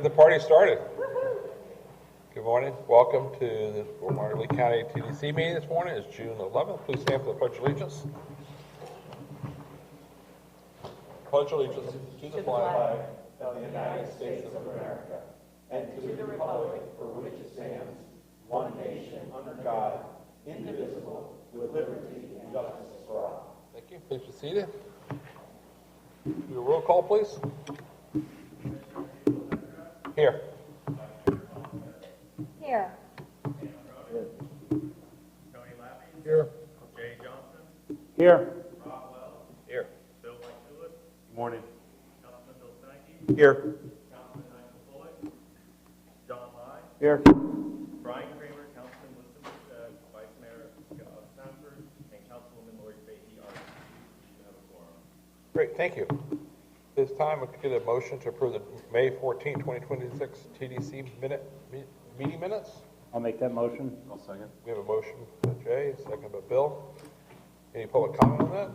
The party started. Good morning. Welcome to the Fort Myers Lee County TDC meeting this morning. It's June 11th. Please stand for the Pledge of Allegiance. Pledge allegiance to the flag of the United States of America and to the republic for which it stands, one nation under God, indivisible, with liberty and justice for all. Thank you. Please be seated. Do a roll call, please. Here. Here. Tony Lappy. Here. Jay Johnson. Here. Rob Wells. Here. Bill Mike. Good morning. Councilman Bill Snipey. Here. Councilman Michael Floyd. John Lai. Here. Brian Kramer. Councilman Elizabeth, Vice Mayor Sanford, and Councilwoman Lori Fahey are to have a forum. Great, thank you. This time, we could get a motion to approve the May 14, 2026 TDC meeting minutes. I'll make that motion. I'll second. We have a motion by Jay, second by Bill. Any public comment on that?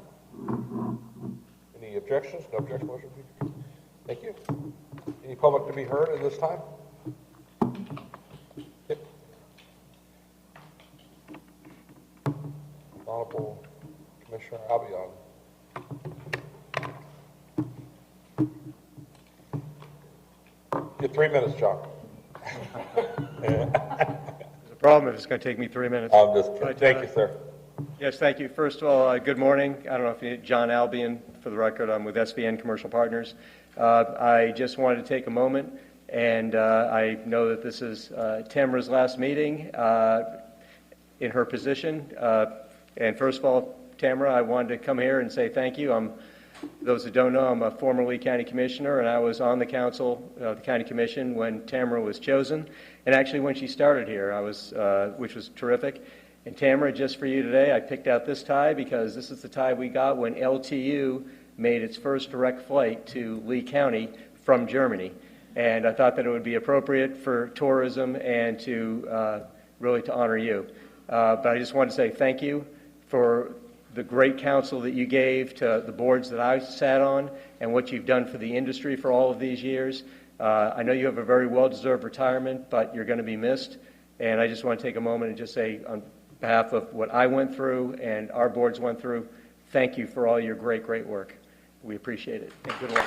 Any objections? No objection, motion. Thank you. Any public to be heard at this time? Yep. Honorable Commissioner Albion. You have 3 minutes, John. There's a problem if it's going to take me 3 minutes. I'm just kidding. Thank you, sir. Yes, thank you. First of all, good morning. I don't know if you John Albion, for the record. I'm with SVN Commercial Partners. I just wanted to take a moment, and I know that this is Tamara's last meeting in her position. And first of all, Tamara, I wanted to come here and say thank you. Those who don't know, I'm a former Lee County Commissioner, and I was on the council, the County Commission, when Tamara was chosen, and actually when she started here, which was terrific. And Tamara, just for you today, I picked out this tie because this is the tie we got when LTU made its first direct flight to Lee County from Germany. And I thought that it would be appropriate for tourism and to really to honor you. But I just wanted to say thank you for the great counsel that you gave to the boards that I sat on and what you've done for the industry for all of these years. I know you have a very well-deserved retirement, but you're going to be missed. And I just want to take a moment and just say on behalf of what I went through and our boards went through, thank you for all your great, great work. We appreciate it. And good luck.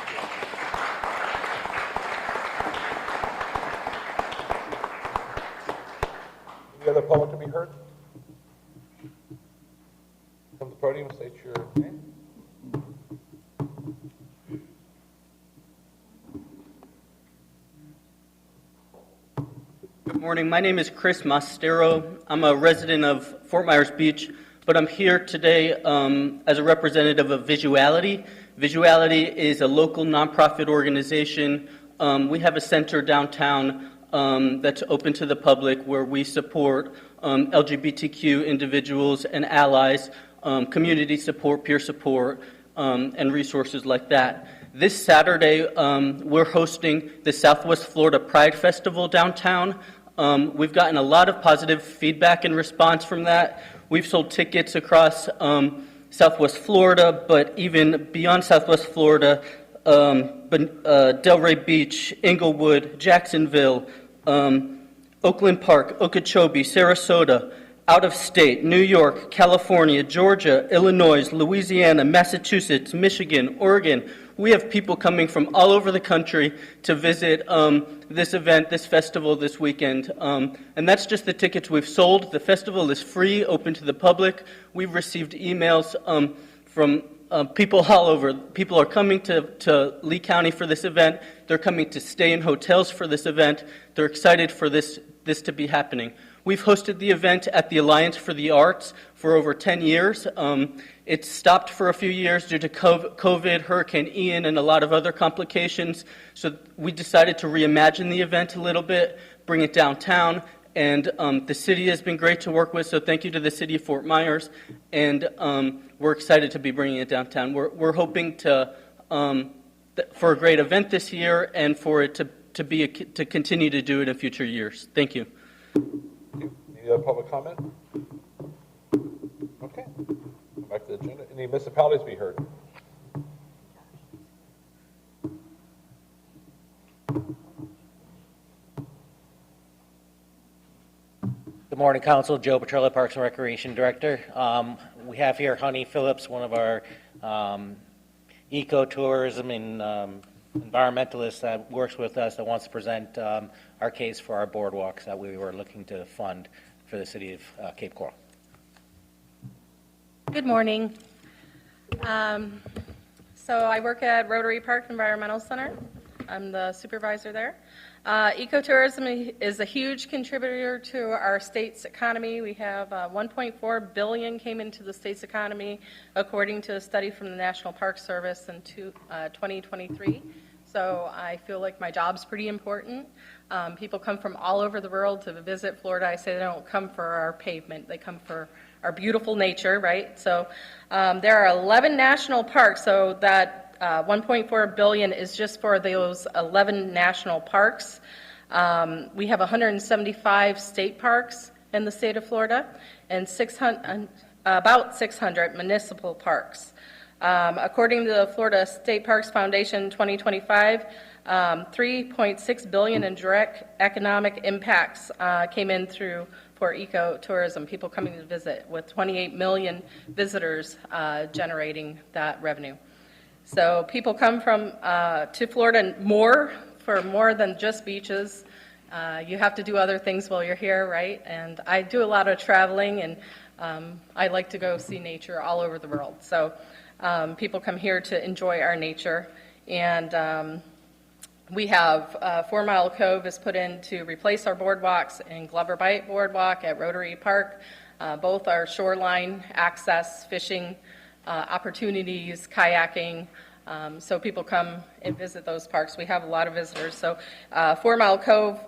Any other public to be heard? Come to the podium, state your name. Good morning. My name is Chris Mastero. I'm a resident of Fort Myers Beach, but I'm here today as a representative of Visuality. Visuality is a local nonprofit organization. We have a center downtown that's open to the public where we support LGBTQ individuals and allies, community support, peer support, and resources like that. This Saturday, we're hosting the Southwest Florida Pride Festival downtown. We've gotten a lot of positive feedback and response from that. We've sold tickets across Southwest Florida, but even beyond Southwest Florida, Delray Beach, Inglewood, Jacksonville, Oakland Park, Okeechobee, Sarasota, out of state, New York, California, Georgia, Illinois, Louisiana, Massachusetts, Michigan, Oregon. We have people coming from all over the country to visit this event, this festival this weekend. And that's just the tickets we've sold. The festival is free, open to the public. We've received emails from people all over. People are coming to Lee County for this event. They're coming to stay in hotels for this event. They're excited for this to be happening. We've hosted the event at the Alliance for the Arts for over 10 years. It stopped for a few years due to COVID, Hurricane Ian, and a lot of other complications. So we decided to reimagine the event a little bit, bring it downtown, and the city has been great to work with, so thank you to the city of Fort Myers, and we're excited to be bringing it downtown. We're hoping for a great event this year and for it to continue to do it in future years. Thank you. Any other public comment? Okay. Back to the agenda. Any municipalities be heard? morning, Council. Joe Petrella, Parks and Recreation Director. We have here Honey Phillips, one of our ecotourism and environmentalists that works with us that wants to present our case for our boardwalks that we were looking to fund for the city of Cape Coral. Good morning. So I work at Rotary Park Environmental Center. I'm the supervisor there. Ecotourism is a huge contributor to our state's economy. We have 1.4 billion came into the state's economy according to a study from the National Park Service in 2023. So I feel like my job's pretty important. People come from all over the world to visit Florida. I say they don't come for our pavement, they come for our beautiful nature, right? So there are 11 national parks, so that 1.4 billion is just for those 11 national parks. We have 175 state parks in the state of Florida and about 600 municipal parks. According to the Florida State Parks Foundation 2025, 3.6 billion in direct economic impacts came in through for ecotourism, people coming to visit, with 28 million visitors generating that revenue. So people come from to Florida for more than just beaches. You have to do other things while you're here, right? And I do a lot of traveling, and I like to go see nature all over the world. So people come here to enjoy our nature. And we have 4 Mile Cove is put in to replace our boardwalks, and Glover Bight Boardwalk at Rotary Park. Both our shoreline access, fishing opportunities, kayaking. So people come and visit those parks. We have a lot of visitors. So 4 Mile Cove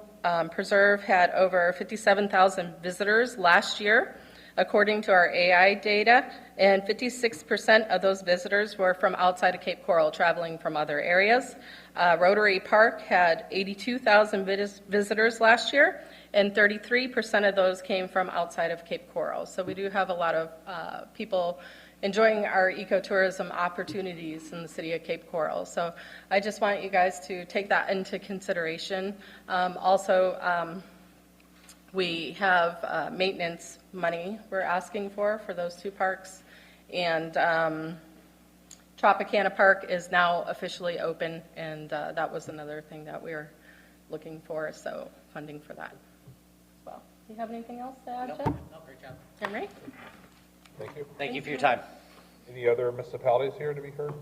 Preserve had over 57,000 visitors last year, according to our AI data, and 56% of those visitors were from outside of Cape Coral, traveling from other areas. Rotary Park had 82,000 visitors last year, and 33% of those came from outside of Cape Coral. So we do have a lot of people enjoying our ecotourism opportunities in the city of Cape Coral. So I just want you guys to take that into consideration. Also, we have maintenance money we're asking for those 2 parks. And Tropicana Park is now officially open, and that was another thing that we were looking for, so funding for that as well. Do you have anything else to add, Jeff? No, great job. All right. Thank you. Thank you for your time. Any other municipalities here to be heard?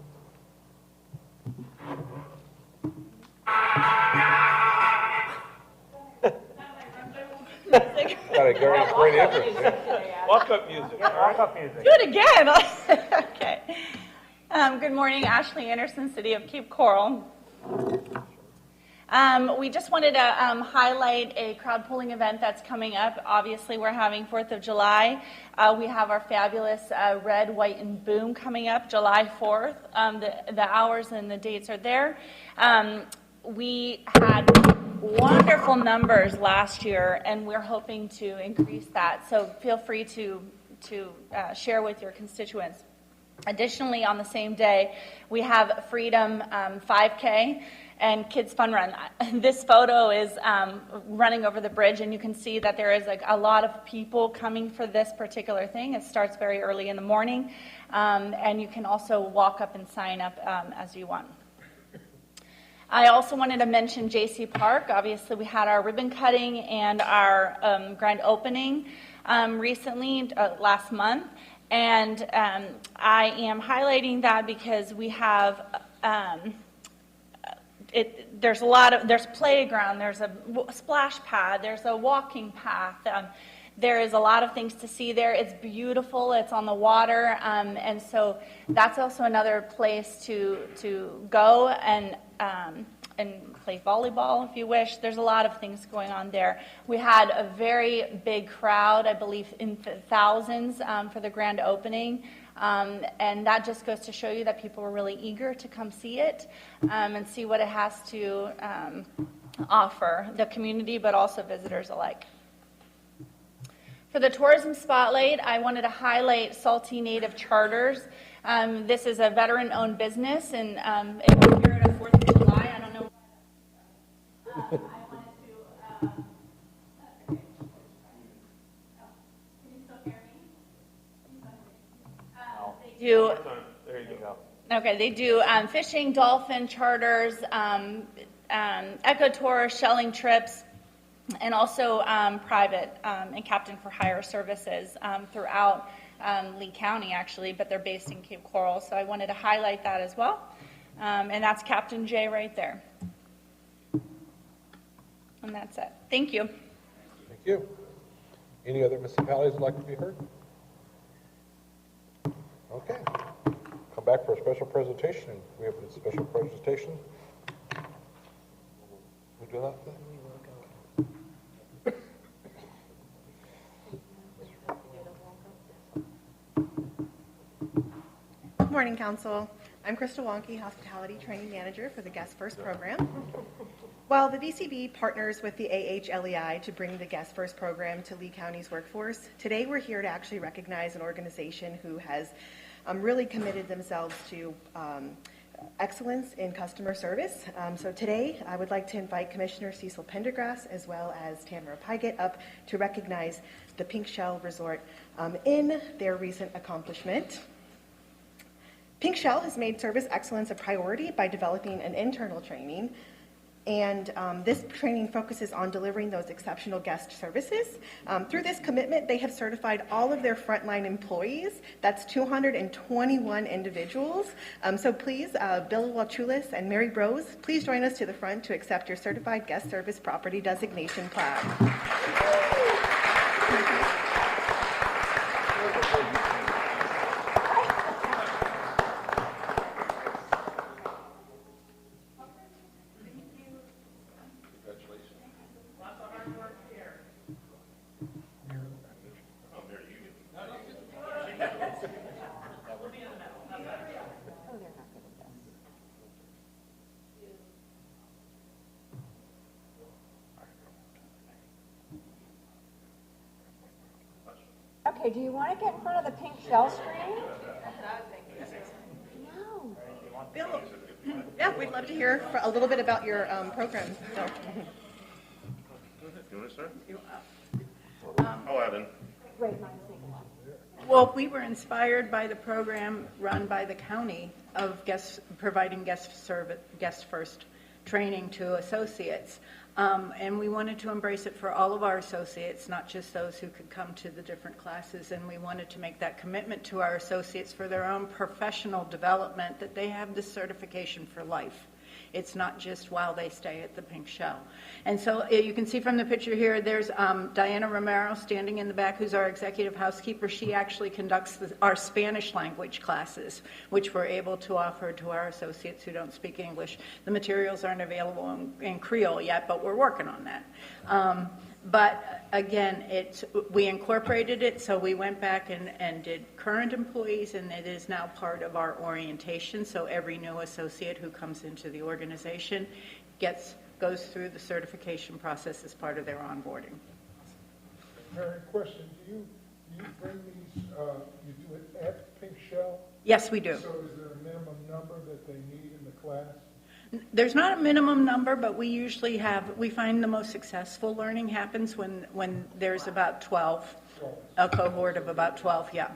Got a great interest. Yeah. Walk-up music. Walk-up music. Do it again. Okay. Good morning, Ashley Anderson, City of Cape Coral. We just wanted to highlight a crowd pulling event that's coming up. Obviously, we're having 4th of July. We have our fabulous Red, White, and Boom coming up July 4th. The hours and the dates are there. We had wonderful numbers last year, and we're hoping to increase that. So feel free to share with your constituents. Additionally, on the same day, we have Freedom 5K and Kids Fun Run. This photo is running over the bridge, and you can see that there is like a lot of people coming for this particular thing. It starts very early in the morning, and you can also walk up and sign up as you want. I also wanted to mention J.C. Park. Obviously, we had our ribbon cutting and our grand opening recently, last month. And I am highlighting that because we have, there's playground, there's a splash pad, there's a walking path. There is a lot of things to see there. It's beautiful. It's on the water. And so that's also another place to go and play volleyball if you wish. There's a lot of things going on there. We had a very big crowd, I believe in thousands for the grand opening. And that just goes to show you that people were really eager to come see it and see what it has to offer the community, but also visitors alike. For the tourism spotlight, I wanted to highlight Salty Native Charters. This is a veteran-owned business, and it was here at 4th of July. I don't know. I wanted to. do, There you go. okay, they do fishing, dolphin charters, eco tours, shelling trips, and also private and captain for hire services throughout Lee County, actually, but they're based in Cape Coral. So I wanted to highlight that as well. And that's Captain J right there. And that's it. Thank you. Thank you. Any other municipalities would like to be heard? Okay. Come back for a special presentation. We have a special presentation. We do that? Good morning, Council. I'm Krista Wonke, Hospitality Training Manager for the Guest First program. While the VCB partners with the AHLEI to bring the Guest First program to Lee County's workforce, today we're here to actually recognize an organization who has really committed themselves to excellence in customer service. So today, I would like to invite Commissioner Cecil Pendergrass as well as Tamara Pygott up to recognize the Pink Shell Resort in their recent accomplishment. Pink Shell has made service excellence a priority by developing an internal training, and this training focuses on delivering those exceptional guest services. Through this commitment, they have certified all of their frontline employees. That's 221 individuals. So please, Bill Wachulis and Mary Brose, please join us to the front to accept your Certified Guest Service Property Designation plaque. Okay, do you want to get in front of the pink shell screen? No. Bill, yeah, we'd love to hear a little bit about your program. So. You want to start? I'll add in. Wait, mine's taking long. Well, we were inspired by the program run by the county of providing guest first training to associates. And we wanted to embrace it for all of our associates, not just those who could come to the different classes. And we wanted to make that commitment to our associates for their own professional development, that they have this certification for life. It's not just while they stay at the Pink Shell. And so you can see from the picture here, there's Diana Romero standing in the back, who's our executive housekeeper. She actually conducts our Spanish language classes, which we're able to offer to our associates who don't speak English. The materials aren't available in Creole yet, but we're working on that. But again, we incorporated it, so we went back and did current employees, and it is now part of our orientation. So every new associate who comes into the organization goes through the certification process as part of their onboarding. Mary, question, do you bring these, you do it at Pink Shell? Yes, we do. So is there a minimum number that they need in the class? There's not a minimum number, but we usually we find the most successful learning happens when there's about 12, a cohort of about 12, yeah.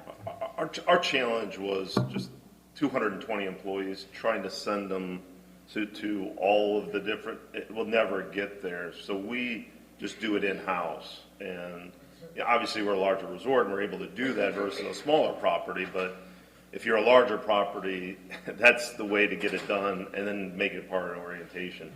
Our challenge was just 220 employees, trying to send them to all of the different, it will never get there. So we just do it in-house. And obviously we're a larger resort and we're able to do that versus a smaller property, but if you're a larger property, that's the way to get it done and then make it part of orientation.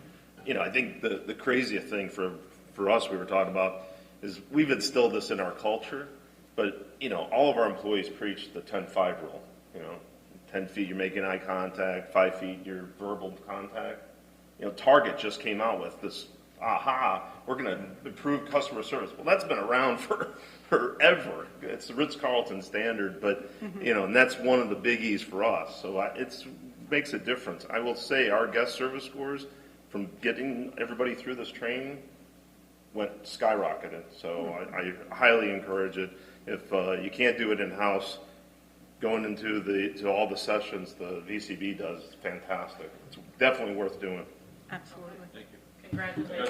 I think the craziest thing for us we were talking about is we've instilled this in our culture, but, all of our employees preach the 10-5 rule. 10 feet, you're making eye contact, 5 feet, you're verbal contact. Target just came out with this, we're going to improve customer service. Well, that's been around forever. It's the Ritz-Carlton standard, but, and that's one of the biggies for us. So it makes a difference. I will say our guest service scores from getting everybody through this training went skyrocketed. So I highly encourage it. If you can't do it in-house, going into all the sessions the VCB does is fantastic. It's definitely worth doing. Absolutely. Thank you. Congratulations.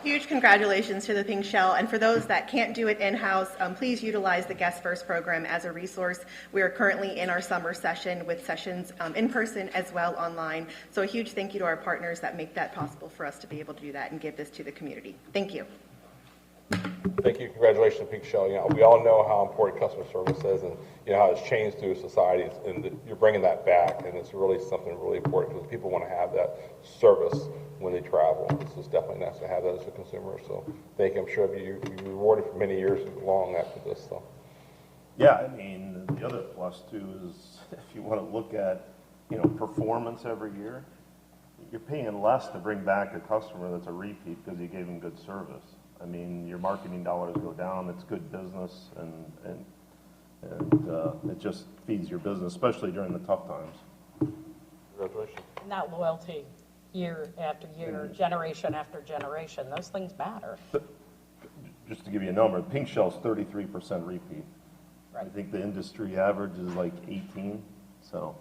Huge congratulations to the Pink Shell, and for those that can't do it in-house, please utilize the Guest First program as a resource. We are currently in our summer session with sessions in person as well online. So a huge thank you to our partners that make that possible for us to be able to do that and give this to the community. Thank you. Thank you. Congratulations, Pink Shell. You know, we all know how important customer service is, and you know how it's changed through society, and you're bringing that back, and it's really something really important because people want to have that service when they travel. This is definitely nice to have that as a consumer. So thank you. I'm sure you'll be rewarded for many years long after this. So. Yeah, I mean, the other plus too is if you want to look at, you know, performance every year, you're paying less to bring back a customer that's a repeat because you gave them good service. I mean, your marketing dollars go down, it's good business, and it just feeds your business, especially during the tough times. Congratulations. And that loyalty, year after year, generation after generation, those things matter. Just to give you a number, Pink Shell's 33% repeat. Right. I think the industry average is like 18, so.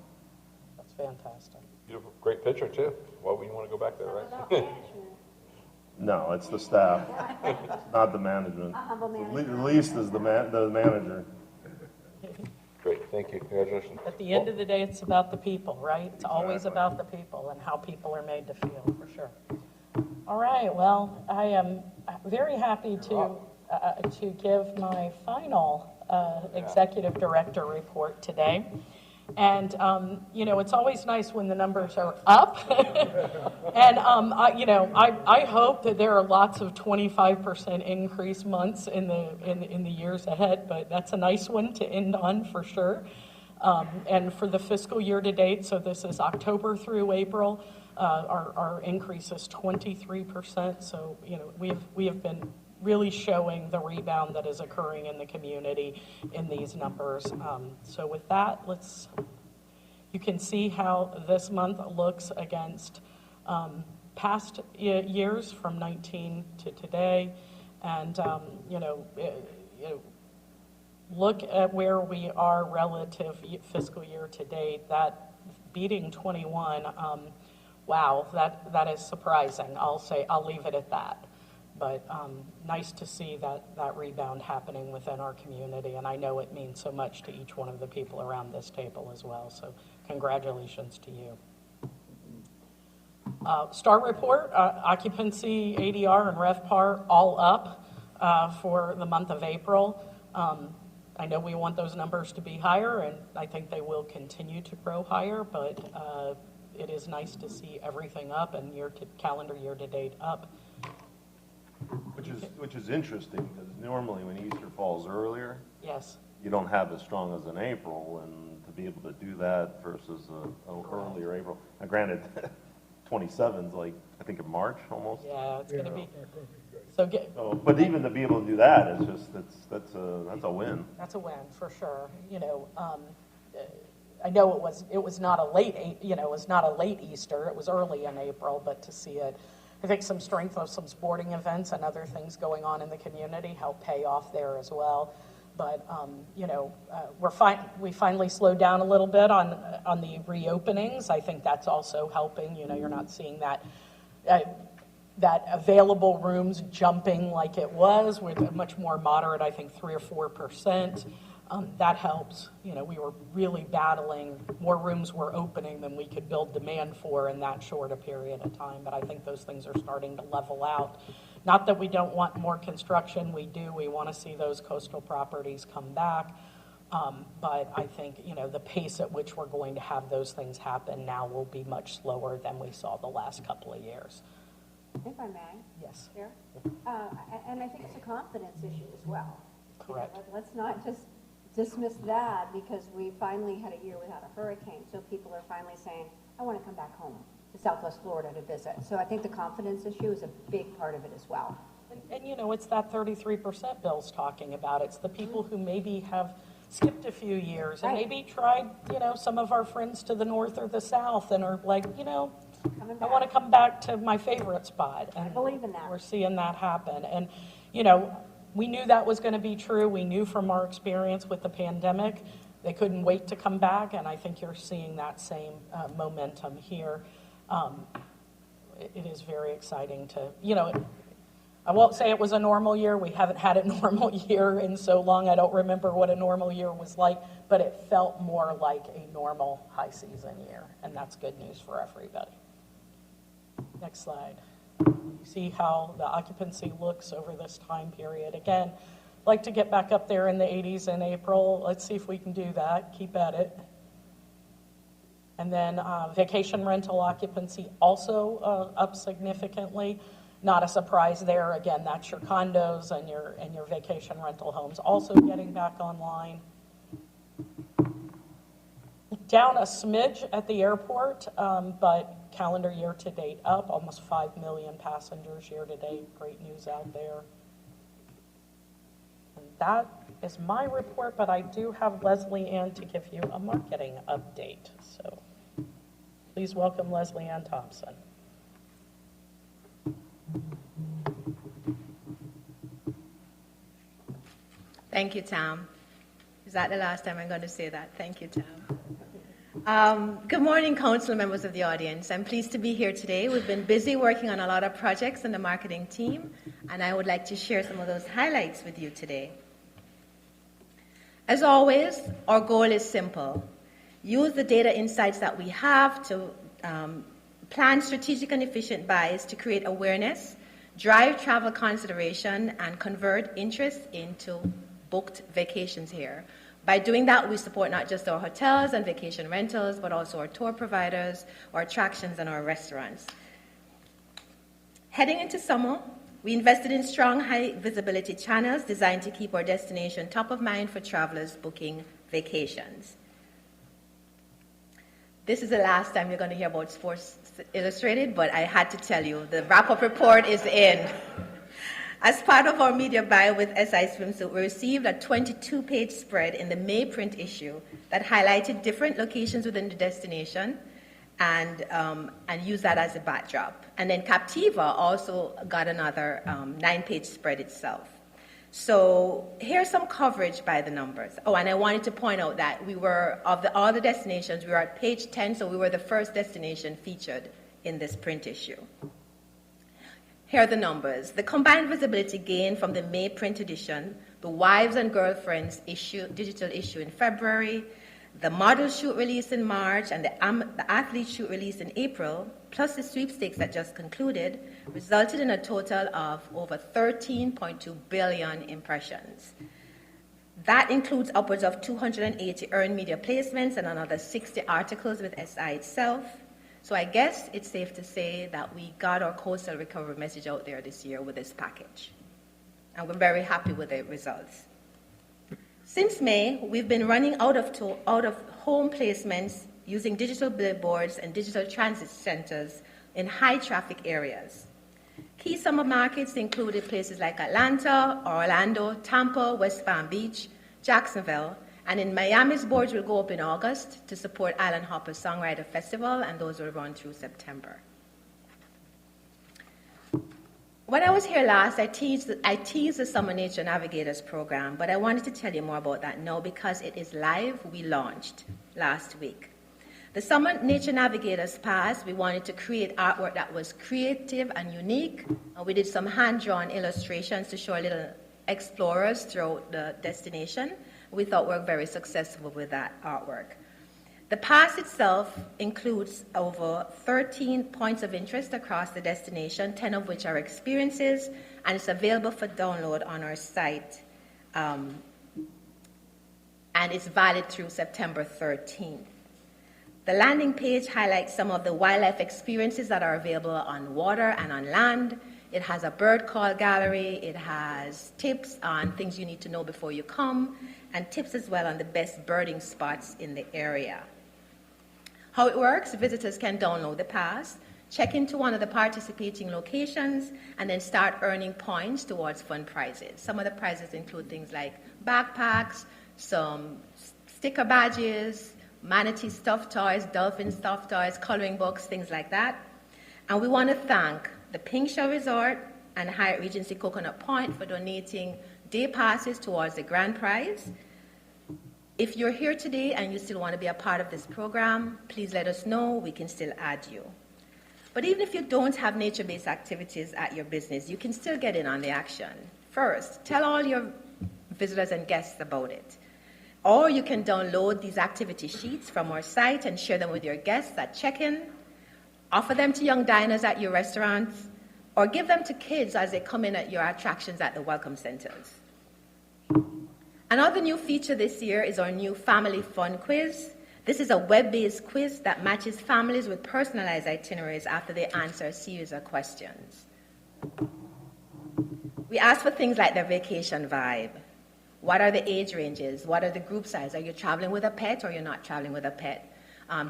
That's fantastic. Beautiful, great picture too. Why would you want to go back there, right? No, it's the staff, not the management. The least is the manager. Great, thank you. Congratulations. At the end of the day, it's about the people, right? It's always about the people and how people are made to feel, for sure. All right, well, I am very happy to give my final executive director report today. And, you know, it's always nice when the numbers are up. And, I hope that there are lots of 25% increase months in the years ahead, but that's a nice one to end on for sure. And for the fiscal year to date, so this is October through April, our increase is 23%. So, you know, we have been really showing the rebound that is occurring in the community in these numbers. So with that, you can see how this month looks against past years from 19 to today. And, look at where we are relative fiscal year to date. That beating 21, wow, that is surprising. I'll leave it at that. But nice to see that rebound happening within our community, and I know it means so much to each one of the people around this table as well, so congratulations to you. STAR report, occupancy, ADR, and RevPAR all up for the month of April. I know we want those numbers to be higher, and I think they will continue to grow higher, but it is nice to see everything up and calendar year to date up. Which is interesting, because normally when Easter falls earlier, yes, you don't have as strong as in April, and to be able to do that versus an earlier April. Now granted, 27's like, I think in March almost. Yeah, it's going to be. But even to be able to do that, that's a win. That's a win for sure. You know, I know it was not a late Easter. It was early in April, but to see it. I think some strength of some sporting events and other things going on in the community help pay off there as well. But, we finally slowed down a little bit on the reopenings. I think that's also helping. You know, you're not seeing that available rooms jumping like it was. We're much more moderate, I think 3 or 4%. That helps. You know, we were really battling. More rooms were opening than we could build demand for in that short a period of time. But I think those things are starting to level out. Not that we don't want more construction. We do. We want to see those coastal properties come back. But I think, you know, the pace at which we're going to have those things happen now will be much slower than we saw the last couple of years. If I may. Yes. Chair? And I think it's a confidence issue as well. Correct. You know, let's not just dismiss that because we finally had a year without a hurricane. So people are finally saying, I want to come back home to Southwest Florida to visit. So I think the confidence issue is a big part of it as well. And you know, it's that 33% Bill's talking about. It's the people who maybe have skipped a few years and maybe tried, you know, some of our friends to the north or the south and are like, you know, I want to come back to my favorite spot. And I believe in that. We're seeing that happen. And, you know, we knew that was going to be true. We knew from our experience with the pandemic, they couldn't wait to come back. And I think you're seeing that same momentum here. It is very exciting to, you know, I won't say it was a normal year. We haven't had a normal year in so long. I don't remember what a normal year was like, but it felt more like a normal high season year, and that's good news for everybody. Next slide. You see how the occupancy looks over this time period. Again, I'd like to get back up there in the 80s in April. Let's see if we can do that. Keep at it. And then vacation rental occupancy also up significantly. Not a surprise there. Again, that's your condos and your vacation rental homes also getting back online. Down a smidge at the airport, but calendar year to date up, almost 5 million passengers year to date. Great news out there. And that is my report, but I do have Leslie Ann to give you a marketing update. So please welcome Leslie Ann Thompson. Thank you, Tom. Is that the last time I'm going to say that? Thank you, Tom. Good morning, council members of the audience. I'm pleased to be here today. We've been busy working on a lot of projects in the marketing team, and I would like to share some of those highlights with you today. As always, our goal is simple. Use the data insights that we have to plan strategic and efficient buys to create awareness, drive travel consideration, and convert interest into booked vacations here. By doing that, we support not just our hotels and vacation rentals, but also our tour providers, our attractions, and our restaurants. Heading into summer, we invested in strong, high-visibility channels designed to keep our destination top of mind for travelers booking vacations. This is the last time you're going to hear about Sports Illustrated, but I had to tell you, the wrap-up report is in. As part of our media buy with SI Swimsuit, we received a 22-page spread in the May print issue that highlighted different locations within the destination and used that as a backdrop. And then Captiva also got another 9-page spread itself. So here's some coverage by the numbers. Oh, and I wanted to point out that we were, of all the destinations, we were at page 10, so we were the first destination featured in this print issue. Here are the numbers. The combined visibility gain from the May print edition, the Wives and Girlfriends digital issue in February, the model shoot release in March, and the athlete shoot release in April, plus the sweepstakes that just concluded, resulted in a total of over 13.2 billion impressions. That includes upwards of 280 earned media placements and another 60 articles with SI itself. So I guess it's safe to say that we got our coastal recovery message out there this year with this package. And we're very happy with the results. Since May, we've been running out of home placements using digital billboards and digital transit centers in high traffic areas. Key summer markets included places like Atlanta, Orlando, Tampa, West Palm Beach, Jacksonville, and in Miami's boards will go up in August to support Island Hopper Songwriter Festival, and those will run through September. When I was here last, I teased the Summer Nature Navigators program, but I wanted to tell you more about that now because it is live. We launched last week. The Summer Nature Navigators Pass, we wanted to create artwork that was creative and unique, and we did some hand-drawn illustrations to show little explorers throughout the destination. We thought we were very successful with that artwork. The pass itself includes over 13 points of interest across the destination, 10 of which are experiences, and it's available for download on our site. And it's valid through September 13th. The landing page highlights some of the wildlife experiences that are available on water and on land. It has a bird call gallery. It has tips on things you need to know before you come, and tips as well on the best birding spots in the area. How it works, visitors can download the pass, check into one of the participating locations, and then start earning points towards fun prizes. Some of the prizes include things like backpacks, some sticker badges, manatee stuffed toys, dolphin stuffed toys, coloring books, things like that. And we want to thank the Pink Shell Resort and Hyatt Regency Coconut Point for donating day passes towards the grand prize. If you're here today and you still want to be a part of this program, please let us know. We can still add you. But even if you don't have nature-based activities at your business, you can still get in on the action. First, tell all your visitors and guests about it. Or you can download these activity sheets from our site and share them with your guests at check-in, offer them to young diners at your restaurants, or give them to kids as they come in at your attractions at the welcome centers. Another new feature this year is our new Family Fun Quiz. This is a web-based quiz that matches families with personalized itineraries after they answer a series of questions. We ask for things like their vacation vibe. What are the age ranges? What are the group size? Are you traveling with a pet or you're not traveling with a pet?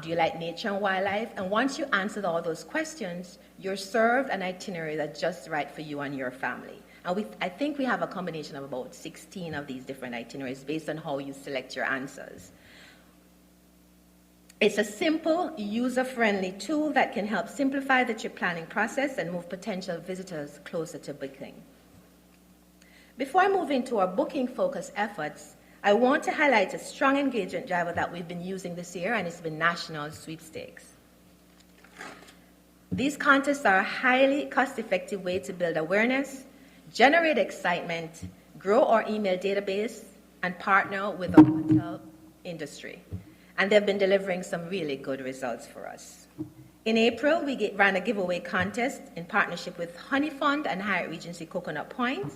Do you like nature and wildlife? And once you answered all those questions, you're served an itinerary that's just right for you and your family. And I think we have a combination of about 16 of these different itineraries based on how you select your answers. It's a simple, user-friendly tool that can help simplify the trip planning process and move potential visitors closer to booking. Before I move into our booking-focused efforts, I want to highlight a strong engagement driver that we've been using this year, and it's been National Sweepstakes. These contests are a highly cost-effective way to build awareness, generate excitement, grow our email database, and partner with the hotel industry. And they've been delivering some really good results for us. In April, we ran a giveaway contest in partnership with Honey Fund and Hyatt Regency Coconut Point.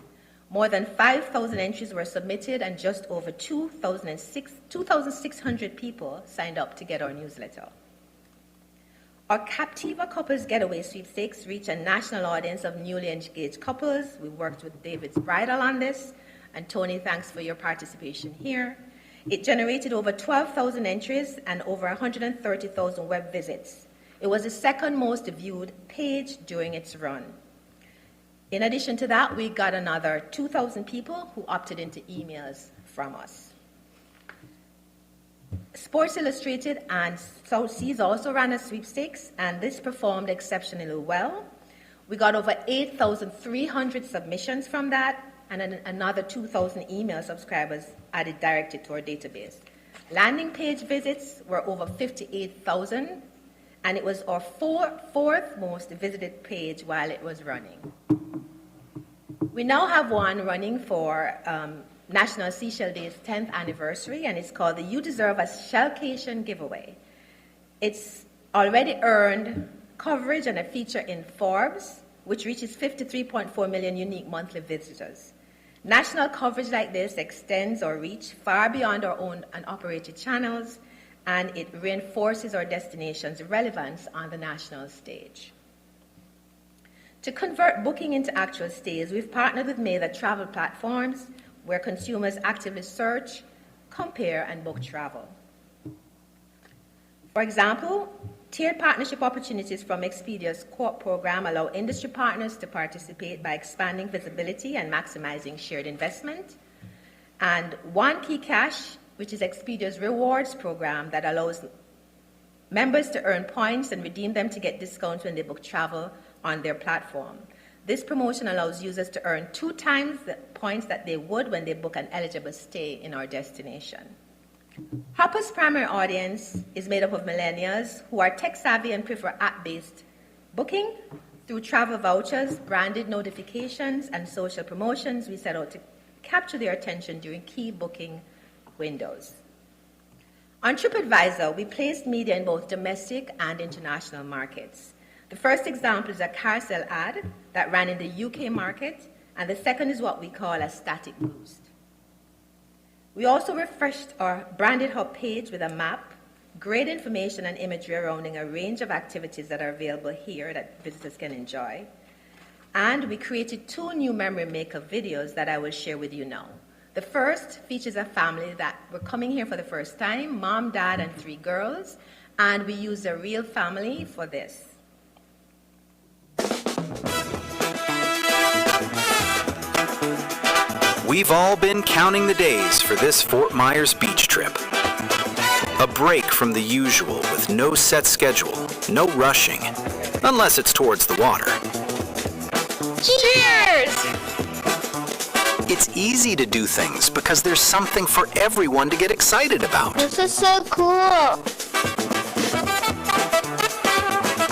More than 5,000 entries were submitted and just over 2,600 people signed up to get our newsletter. Our Captiva Couples Getaway Sweepstakes reached a national audience of newly engaged couples. We worked with David's Bridal on this, and Tony, thanks for your participation here. It generated over 12,000 entries and over 130,000 web visits. It was the second most viewed page during its run. In addition to that, we got another 2,000 people who opted into emails from us. Sports Illustrated and South Seas also ran a sweepstakes, and this performed exceptionally well. We got over 8,300 submissions from that, and another 2,000 email subscribers added directly to our database. Landing page visits were over 58,000, and it was our fourth most visited page while it was running. We now have one running for National Seashell Day's 10th anniversary, and it's called the You Deserve a Shellcation Giveaway. It's already earned coverage and a feature in Forbes, which reaches 53.4 million unique monthly visitors. National coverage like this extends our reach far beyond our own and operated channels, and it reinforces our destination's relevance on the national stage. To convert booking into actual stays, we've partnered with May the travel platforms where consumers actively search, compare, and book travel. For example, tiered partnership opportunities from Expedia's Co-op program allow industry partners to participate by expanding visibility and maximizing shared investment. And One Key Cash, which is Expedia's rewards program that allows members to earn points and redeem them to get discounts when they book travel on their platform. This promotion allows users to earn 2 times the points that they would when they book an eligible stay in our destination. Hopper's primary audience is made up of millennials who are tech-savvy and prefer app-based booking. Through travel vouchers, branded notifications, and social promotions, we set out to capture their attention during key booking windows. On TripAdvisor, we placed media in both domestic and international markets. The first example is a carousel ad that ran in the UK market, and the second is what we call a static boost. We also refreshed our branded hub page with a map, great information and imagery surrounding a range of activities that are available here that visitors can enjoy. And we created 2 new memory maker videos that I will share with you now. The first features a family that were coming here for the first time, mom, dad, and 3 girls, and we used a real family for this. We've all been counting the days for this Fort Myers beach trip. A break from the usual with no set schedule, no rushing, unless it's towards the water. Cheers! It's easy to do things because there's something for everyone to get excited about. This is so cool.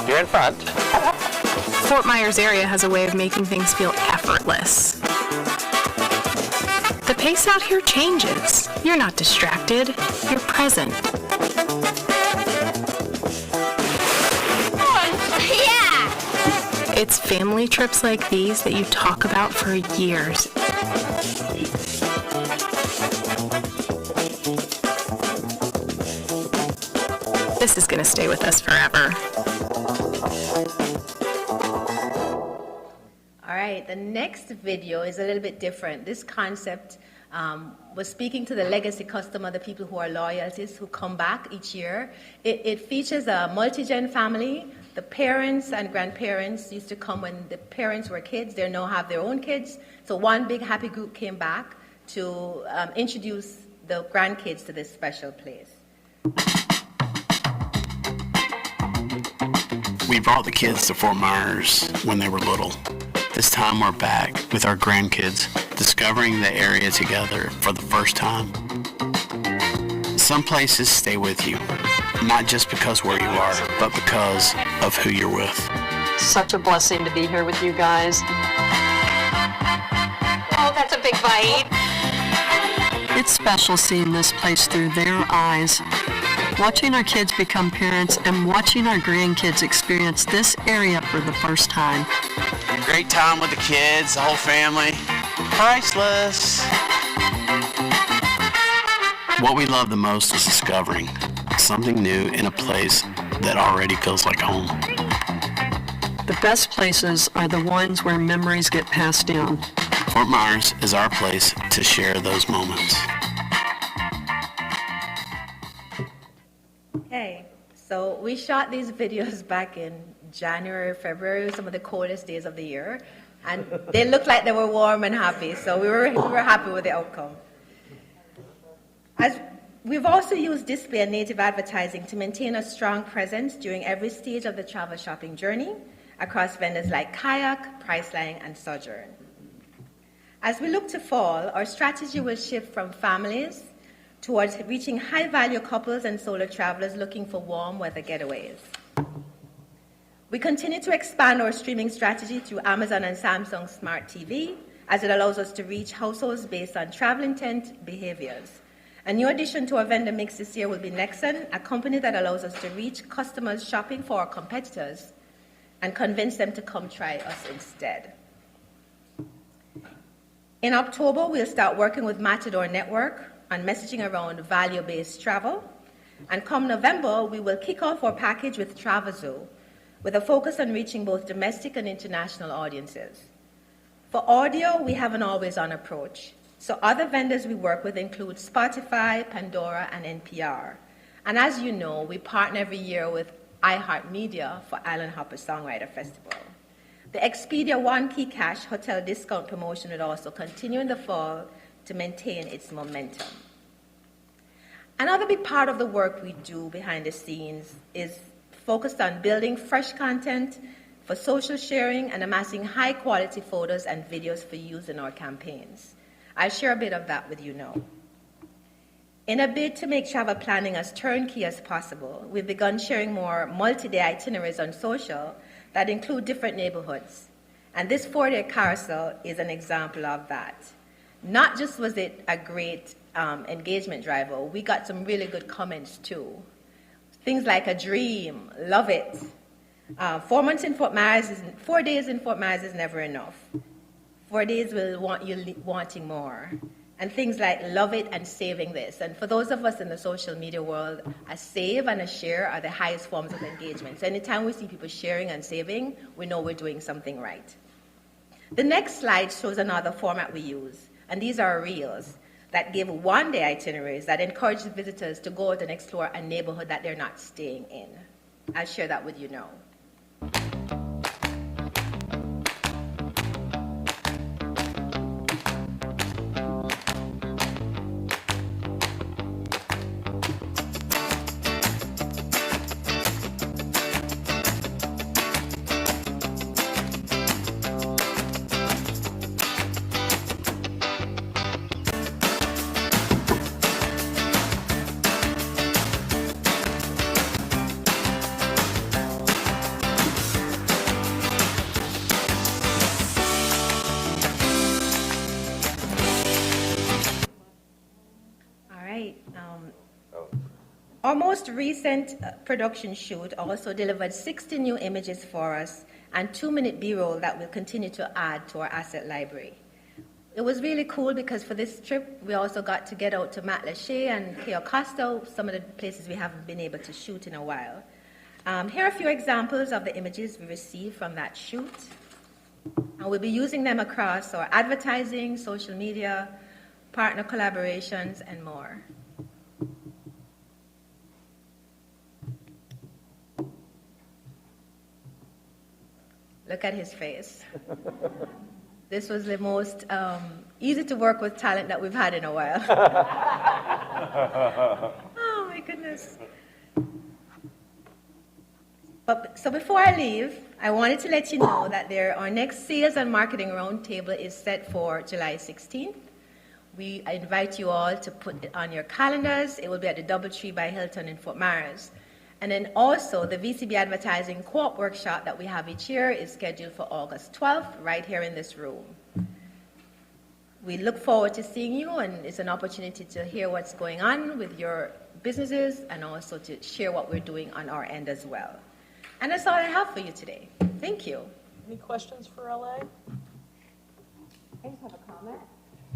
You're in front. Fort Myers area has a way of making things feel effortless. The pace out here changes. You're not distracted, you're present. Yeah! It's family trips like these that you talk about for years. This is going to stay with us forever. All right, the next video is a little bit different. This concept was speaking to the legacy customer, the people who are loyalties, who come back each year. It features a multi-gen family. The parents and grandparents used to come when the parents were kids. They now have their own kids. So one big happy group came back to introduce the grandkids to this special place. We brought the kids to Fort Myers when they were little. This time we're back with our grandkids, discovering the area together for the first time. Some places stay with you, not just because where you are, but because of who you're with. Such a blessing to be here with you guys. Oh, that's a big bite. It's special seeing this place through their eyes. Watching our kids become parents and watching our grandkids experience this area for the first time. Great time with the kids, the whole family. Priceless. What we love the most is discovering something new in a place that already feels like home. The best places are the ones where memories get passed down. Fort Myers is our place to share those moments. Okay, so we shot these videos back in January, February, some of the coldest days of the year, and they looked like they were warm and happy, so we were happy with the outcome. As we've also used display and native advertising to maintain a strong presence during every stage of the travel shopping journey across vendors like Kayak, Priceline, and Sojourn. As we look to fall, our strategy will shift from families towards reaching high-value couples and solo travelers looking for warm weather getaways. We continue to expand our streaming strategy through Amazon and Samsung Smart TV, as it allows us to reach households based on travel intent behaviors. A new addition to our vendor mix this year will be Nexon, a company that allows us to reach customers shopping for our competitors and convince them to come try us instead. In October, we'll start working with Matador Network on messaging around value-based travel. And come November, we will kick off our package with Travelzoo, with a focus on reaching both domestic and international audiences. For audio, we have an always-on approach. So other vendors we work with include Spotify, Pandora, and NPR. And as you know, we partner every year with iHeartMedia for Island Hopper Songwriter Festival. The Expedia One Key Cash hotel discount promotion will also continue in the fall to maintain its momentum. Another big part of the work we do behind the scenes is focused on building fresh content for social sharing and amassing high-quality photos and videos for use in our campaigns. I'll share a bit of that with you now. In a bid to make travel planning as turnkey as possible, we've begun sharing more multi-day itineraries on social that include different neighborhoods. And this 4-day carousel is an example of that. Not just was it a great engagement driver, we got some really good comments too. Things like a dream, love it. 4 days in Fort Myers is never enough. 4 days will want you wanting more. And things like love it and saving this. And for those of us in the social media world, a save and a share are the highest forms of engagement. So anytime we see people sharing and saving, we know we're doing something right. The next slide shows another format we use, and these are reels that give 1-day itineraries that encourage visitors to go out and explore a neighborhood that they're not staying in. I'll share that with you now. Our most recent production shoot also delivered 60 new images for us and 2-minute B-roll that we'll continue to add to our asset library. It was really cool because for this trip, we also got to get out to Matlacha and Cayo Costa, some of the places we haven't been able to shoot in a while. Here are a few examples of the images we received from that shoot. And we'll be using them across our advertising, social media, partner collaborations, and more. Look at his face. This was the most easy to work with talent that we've had in a while. Oh my goodness. So before I leave, I wanted to let you know that our next sales and marketing roundtable is set for July 16th. I invite you all to put it on your calendars. It will be at the DoubleTree by Hilton in Fort Myers. And then also the VCB Advertising Co-op workshop that we have each year is scheduled for August 12th, right here in this room. We look forward to seeing you, and it's an opportunity to hear what's going on with your businesses and also to share what we're doing on our end as well. And that's all I have for you today. Thank you. Any questions for LA? I just have a comment.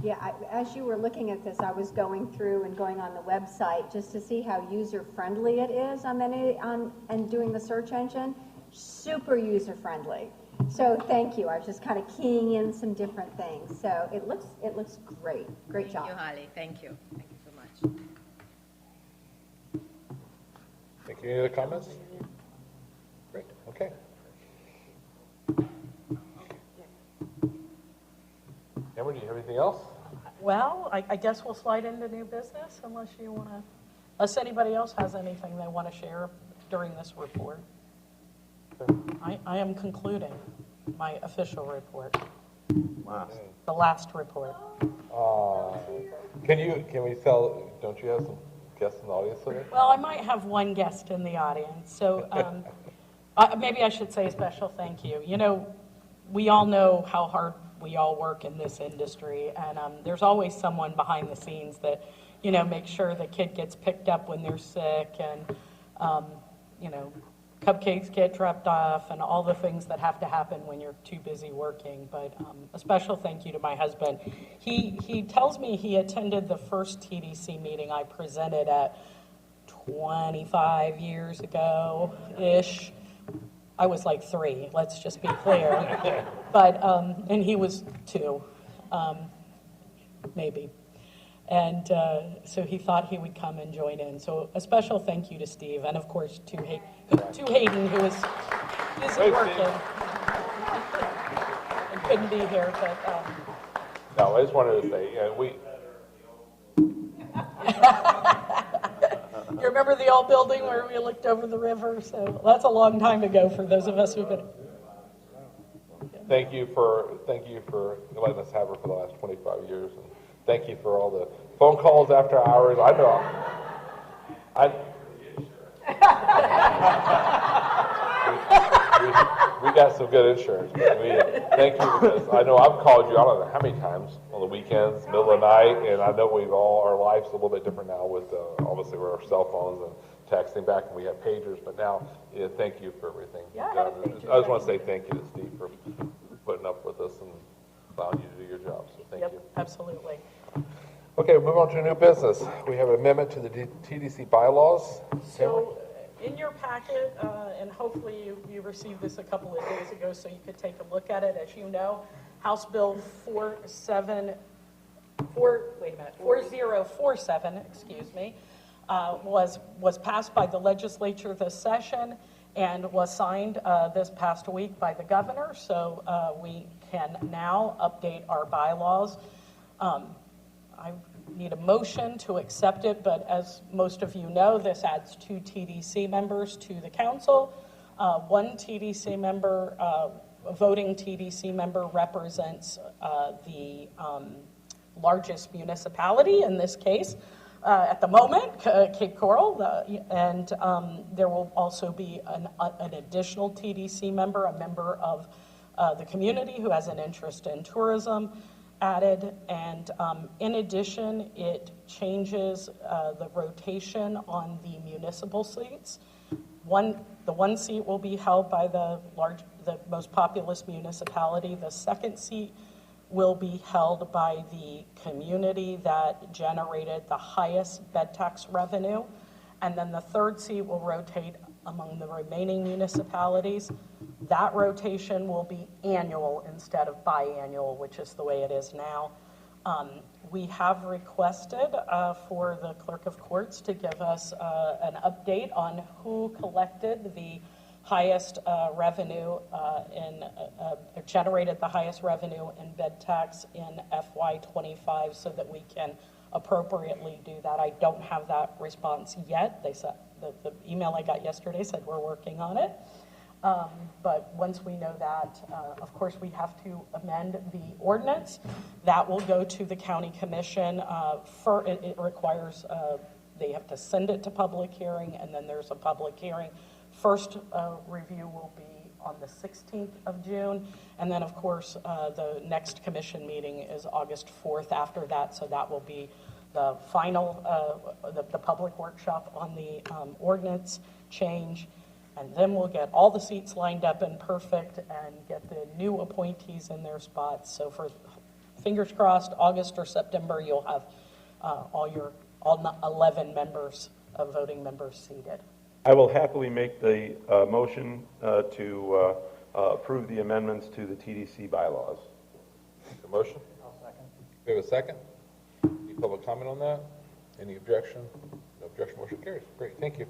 Yeah, as you were looking at this, I was going through and going on the website just to see how user-friendly it is and doing the search engine. Super user-friendly. So thank you. I was just kind of keying in some different things. So it looks great. Great job. Thank you, Holly. Thank you. Thank you so much. Thank you. Any other comments? Great. Okay. Amber, do you have anything else? Well, I guess we'll slide into new business unless anybody else has anything they want to share during this report. I am concluding my official report. The last report. Can we tell, don't you have some guests in the audience today? Well, I might have one guest in the audience, so maybe I should say a special thank you. You know, we all know how hard we all work in this industry, and there's always someone behind the scenes that, makes sure the kid gets picked up when they're sick, and, cupcakes get dropped off, and all the things that have to happen when you're too busy working. But a special thank you to my husband. He tells me he attended the first TDC meeting I presented at 25 years ago-ish. I was like 3, let's just be clear. But, and he was 2, maybe. And so he thought he would come and join in. So a special thank you to Steve, and of course to Hayden, who is busy working and couldn't be here. But no, I just wanted to say, you remember the old building where we looked over the river? So that's a long time ago for those of us who've been. Thank you for letting us have her for the last 25 years, and thank you for all the phone calls after hours. I know. We got some good insurance, but thank you for this. I know I've called you, I don't know how many times, on the weekends, middle of the night, and I know our life's a little bit different now with, obviously, with our cell phones and texting back, and we have pagers, but now, thank you for everything you've done. I just want to say thank you to Steve for putting up with us and allowing you to do your job, so thank you. Absolutely. Okay, we'll move on to new business. We have an amendment to the TDC bylaws. So in your packet, and hopefully you received this a couple of days ago so you could take a look at it. As you know, House Bill 4047, was passed by the legislature this session and was signed this past week by the governor. So we can now update our bylaws. I need a motion to accept it, but as most of you know, this adds 2 TDC members to the council. One TDC member, a voting TDC member, represents the largest municipality in this case at the moment, Cape Coral, and there will also be an additional TDC member, a member of the community who has an interest in tourism. added, and in addition, it changes the rotation on the municipal seats. The one seat will be held by the most populous municipality. The second seat will be held by the community that generated the highest bed tax revenue. And then the third seat will rotate among the remaining municipalities. That rotation will be annual instead of biannual, which is the way it is now. We have requested for the clerk of courts to give us an update on who collected the highest revenue generated the highest revenue in bed tax in FY25 so that we can appropriately do that. I don't have that response yet. They said the email I got yesterday said we're working on it. But once we know that, of course, we have to amend the ordinance. That will go to the county commission. It requires, they have to send it to public hearing, and then there's a public hearing. First review will be on the 16th of June, and then, of course, the next commission meeting is August 4th after that, so that will be the final, the public workshop on the ordinance change. And then we'll get all the seats lined up and perfect and get the new appointees in their spots. So for fingers crossed, August or September, you'll have all 11 members of voting members seated. I will happily make the motion to approve the amendments to the TDC bylaws. A motion? I'll second. We have a second. Any public comment on that? Any objection? No objection, motion carries. Great, thank you.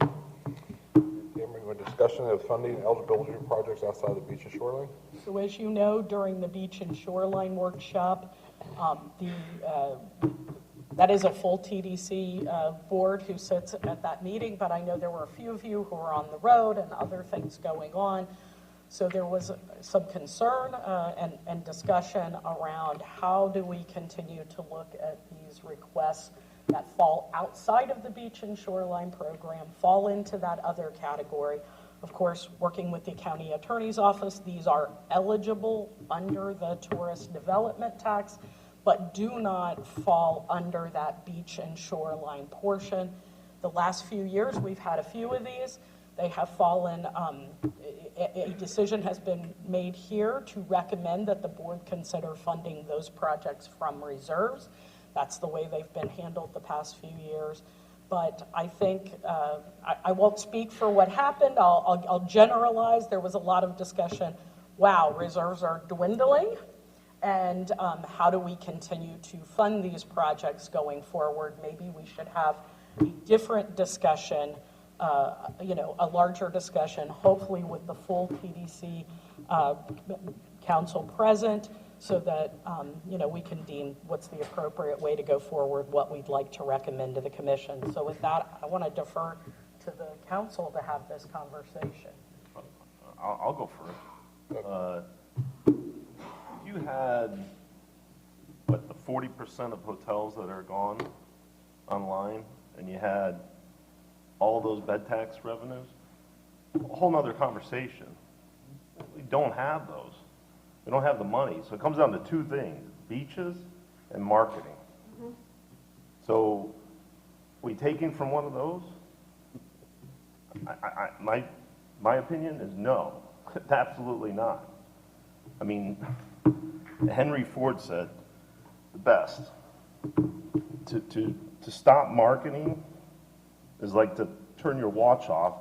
We're going to discussion of funding and eligibility for projects outside the beach and shoreline. So as you know, during the beach and shoreline workshop, that is a full TDC board who sits at that meeting, but I know there were a few of you who were on the road and other things going on. So there was some concern and discussion around how do we continue to look at these requests that fall outside of the beach and shoreline program, fall into that other category. Of course, working with the county attorney's office, these are eligible under the tourist development tax, but do not fall under that beach and shoreline portion. The last few years, we've had a few of these. They have fallen, a decision has been made here to recommend that the board consider funding those projects from reserves. That's the way they've been handled the past few years. But I think, I won't speak for what happened. I'll generalize. There was a lot of discussion. Wow, reserves are dwindling. And how do we continue to fund these projects going forward? Maybe we should have a different discussion, a larger discussion, hopefully with the full TDC council present, so that, we can deem what's the appropriate way to go forward, what we'd like to recommend to the commission. So with that, I want to defer to the council to have this conversation. I'll go first. You had, the 40% of hotels that are gone online, and you had all those bed tax revenues, a whole nother conversation. We don't have those. We don't have the money. So it comes down to two things, beaches and marketing. Mm-hmm. So we taking from one of those? My opinion is no, absolutely not. I mean, Henry Ford said the best. To stop marketing is like to turn your watch off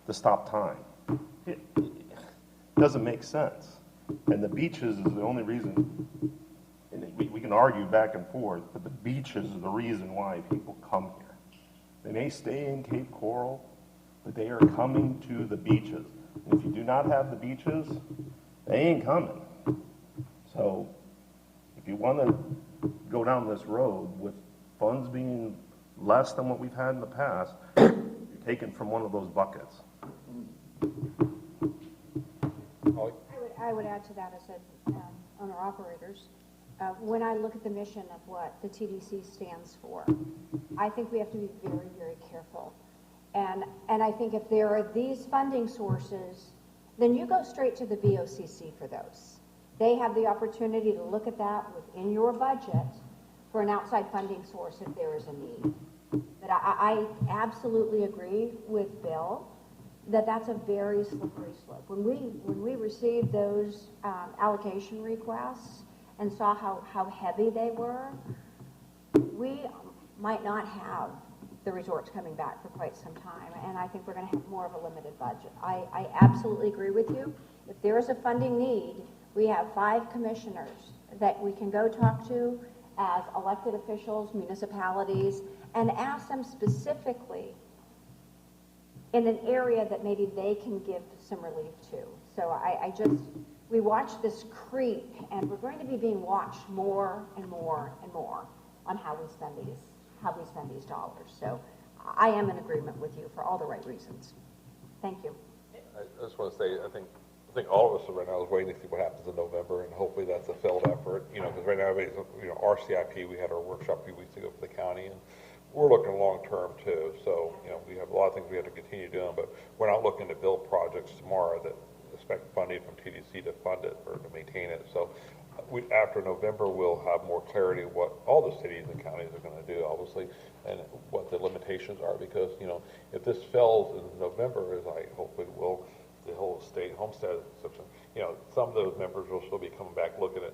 to stop time. It doesn't make sense. And the beaches is the only reason, and we can argue back and forth, but the beaches is the reason why people come here. They may stay in Cape Coral, but they are coming to the beaches. And if you do not have the beaches, they ain't coming. So if you want to go down this road with funds being less than what we've had in the past, you're taking from one of those buckets. I would add to that as owner-operators. When I look at the mission of what the TDC stands for, I think we have to be very, very careful. And I think if there are these funding sources, then you go straight to the BOCC for those. they have the opportunity to look at that within your budget for an outside funding source if there is a need. But I absolutely agree with Bill that that's a very slippery slope. When we received those allocation requests and saw how heavy they were, we might not have the resorts coming back for quite some time, and I think we're going to have more of a limited budget. I absolutely agree with you. If there is a funding need, we have 5 commissioners that we can go talk to as elected officials, municipalities, and ask them specifically in an area that maybe they can give some relief to. So we watch this creep, and we're going to be being watched more and more and more on how we spend these dollars. So I am in agreement with you for all the right reasons. Thank you. I just want to say, I think all of us right now is waiting to see what happens in November, and hopefully that's a failed effort, because right now, our CIP, we had our workshop a few weeks ago for the county, and we're looking long-term too. So, we have a lot of things we have to continue doing, but we're not looking to build projects tomorrow that expect funding from TDC to fund it or to maintain it. So after November, we'll have more clarity of what all the cities and counties are going to do, obviously, and what the limitations are, because, if this fails in November, as I hope it will, the whole state homestead system, some of those members will still be coming back looking at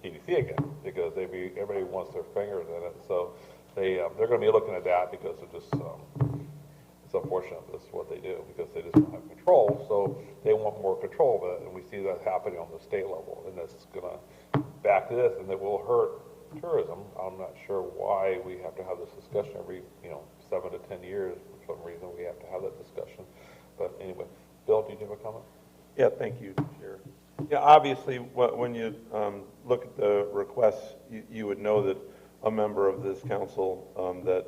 TDC again, because everybody wants their fingers in it. So they're going to be looking at that because of just, it's unfortunate that's what they do, because they just don't have control. So they want more control of it, and we see that happening on the state level, and that's going to back to this, and it will hurt tourism. I'm not sure why we have to have this discussion every 7 to 10 years. For some reason we have to have that discussion. But anyway, Bill, do you have a comment? Yeah, thank you, Chair. Yeah, obviously, when you look at the requests, you would know that a member of this council that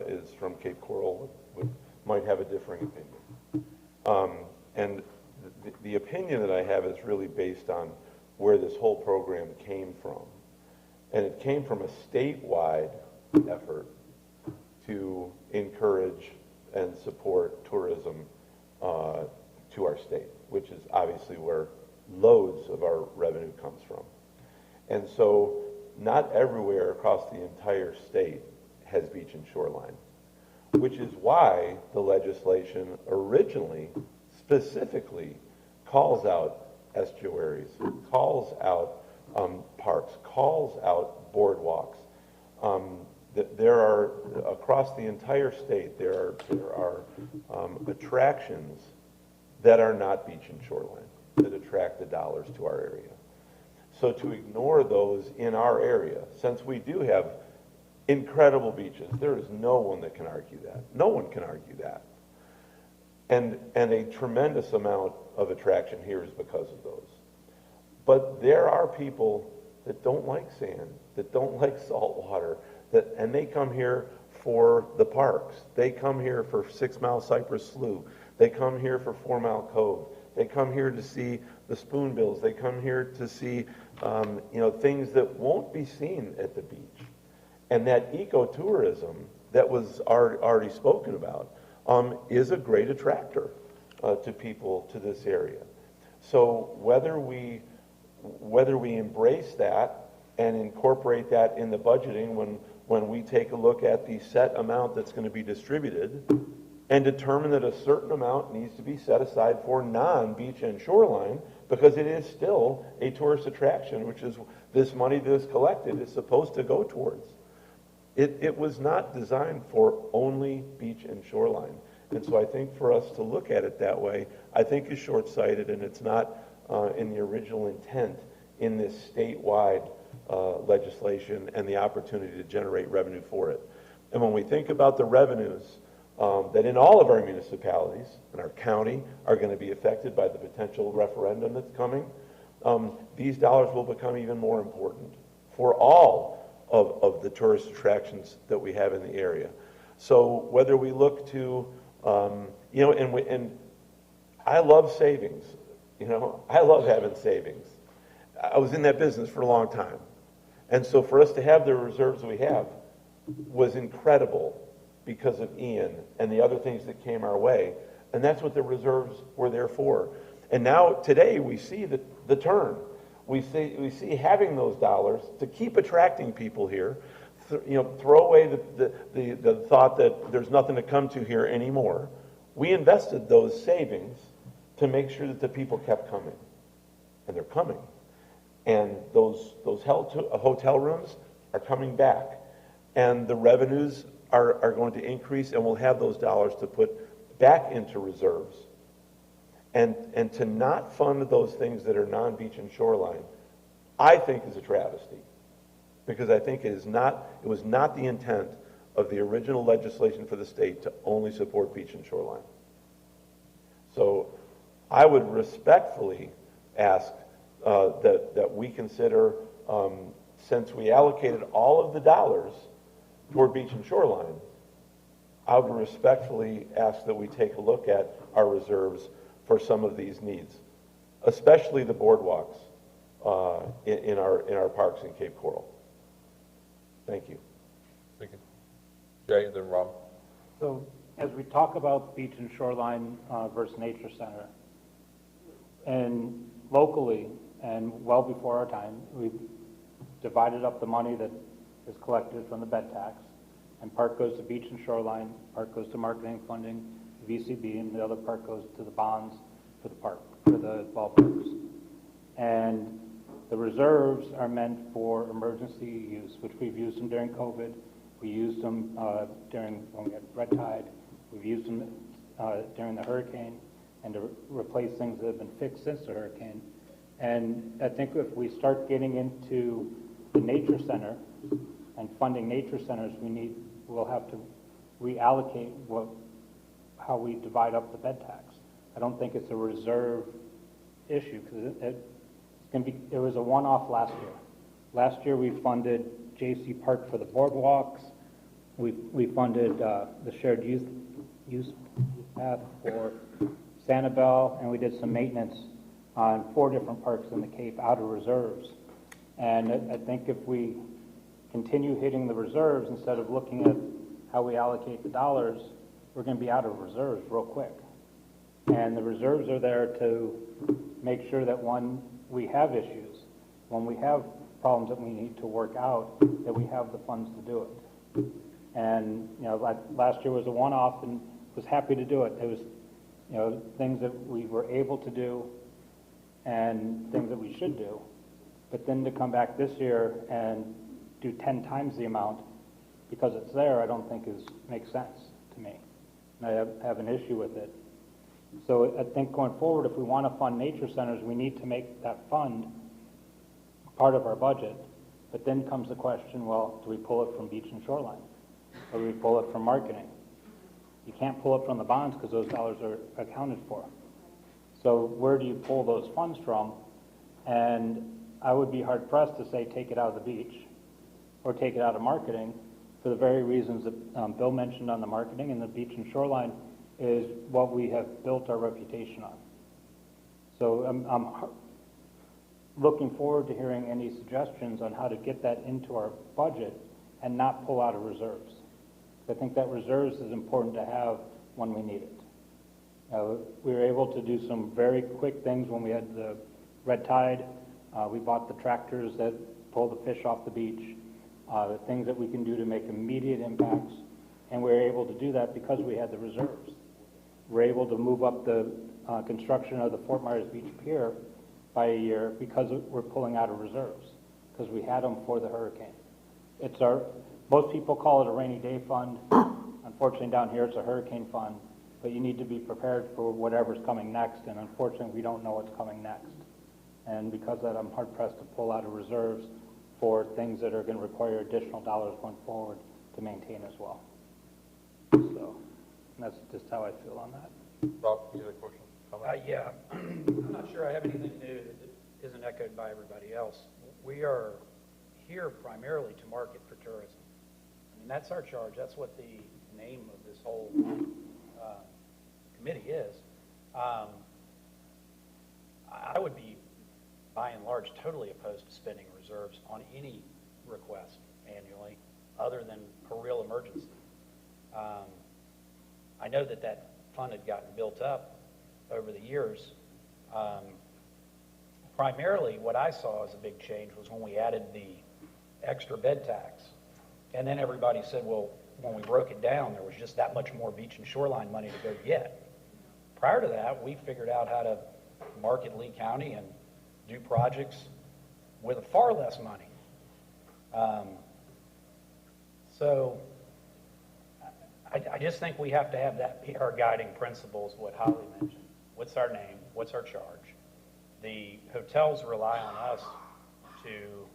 is from Cape Coral might have a differing opinion. And the opinion that I have is really based on where this whole program came from. And it came from a statewide effort to encourage and support tourism to our state, which is obviously where loads of our revenue comes from. And so not everywhere across the entire state has beach and shoreline, which is why the legislation originally specifically calls out estuaries, calls out parks, calls out boardwalks. There are, across the entire state, there are attractions that are not beach and shoreline, that attract the dollars to our area. So to ignore those in our area, since we do have incredible beaches, there is no one that can argue that. No one can argue that. And a tremendous amount of attraction here is because of those. But there are people that don't like sand, that don't like salt water, and they come here for the parks. They come here for 6 Mile Cypress Slough. They come here for 4 Mile Cove. They come here to see the spoonbills. They come here to see, things that won't be seen at the beach. And that ecotourism that was already spoken about is a great attractor to people to this area. So whether we embrace that and incorporate that in the budgeting when we take a look at the set amount that's going to be distributed and determine that a certain amount needs to be set aside for non-beach and shoreline, because it is still a tourist attraction, which is this money that is collected is supposed to go towards. It was not designed for only beach and shoreline. And so I think for us to look at it that way, I think is short-sighted, and it's not in the original intent in this statewide legislation and the opportunity to generate revenue for it. And when we think about the revenues that in all of our municipalities and our county are going to be affected by the potential referendum that's coming, these dollars will become even more important for all of the tourist attractions that we have in the area. So whether we look to, and I love savings. I love having savings. I was in that business for a long time. And so for us to have the reserves we have was incredible because of Ian and the other things that came our way. And that's what the reserves were there for. And now today we see the turn. We see having those dollars to keep attracting people here, throw away the thought that there's nothing to come to here anymore. We invested those savings to make sure that the people kept coming, and they're coming. And those hotel rooms are coming back, and the revenues are going to increase, and we'll have those dollars to put back into reserves. And to not fund those things that are non-beach and shoreline, I think is a travesty, because I think it was not the intent of the original legislation for the state to only support beach and shoreline. So I would respectfully ask that we consider, since we allocated all of the dollars toward beach and shoreline, I would respectfully ask that we take a look at our reserves for some of these needs, especially the boardwalks in our parks in Cape Coral. Thank you. Thank you. Jay, then Rob. So as we talk about beach and shoreline versus nature center, and locally and well before our time, we've divided up the money that is collected from the bed tax, and part goes to beach and shoreline, part goes to marketing funding, VCB, and the other part goes to the bonds for the park, for the ballparks. And the reserves are meant for emergency use, which we've used them during COVID. We used them when we had red tide. We've used them during the hurricane, and to replace things that have been fixed since the hurricane. And I think if we start getting into the nature center and funding nature centers, we'll have to reallocate how we divide up the bed tax. I don't think it's a reserve issue, because it was a one-off last year. Last year we funded J.C. Park for the boardwalks. We funded the shared use path for Sanibel, and we did some maintenance on 4 different parks in the Cape out of reserves. And I think if we continue hitting the reserves instead of looking at how we allocate the dollars, we're going to be out of reserves real quick. And the reserves are there to make sure that when we have issues, when we have problems that we need to work out, that we have the funds to do it. And, last year was a one-off, and was happy to do it. It was, things that we were able to do and things that we should do. But then to come back this year and do 10 times the amount because it's there, I don't think makes sense to me. And I have an issue with it. So I think going forward, if we want to fund nature centers, we need to make that fund part of our budget. But then comes the question, well, do we pull it from beach and shoreline? Or do we pull it from marketing? You can't pull it from the bonds because those dollars are accounted for. So where do you pull those funds from? And I would be hard pressed to say take it out of the beach or take it out of marketing for the very reasons that Bill mentioned on the marketing, and the beach and shoreline is what we have built our reputation on. So I'm looking forward to hearing any suggestions on how to get that into our budget and not pull out of reserves. I think that reserves is important to have when we need it. We were able to do some very quick things when we had the red tide. We bought the tractors that pull the fish off the beach, the things that we can do to make immediate impacts, and we were able to do that because we had the reserves. We're able to move up the construction of the Fort Myers Beach Pier by a year because we're pulling out of reserves, because we had them for the hurricane. Most people call it a rainy day fund. Unfortunately, down here it's a hurricane fund, but you need to be prepared for whatever's coming next, and unfortunately, we don't know what's coming next. And because of that, I'm hard-pressed to pull out of reserves for things that are going to require additional dollars going forward to maintain as well. So that's just how I feel on that. Rob, you had a question? Yeah, I'm not sure I have anything new that isn't echoed by everybody else. We are here primarily to market for tourism. I mean, that's our charge. That's what the name of this whole committee is. I would be, by and large, totally opposed to spending reserves on any request annually other than for real emergency. I know that fund had gotten built up over the years primarily what I saw as a big change was when we added the extra bed tax. And then everybody said, well, when we broke it down, there was just that much more beach and shoreline money to go get. Prior to that, we figured out how to market Lee County and do projects with far less money. So I just think we have to have that be our guiding principles, what Holly mentioned. What's our name? What's our charge? The hotels rely on us to,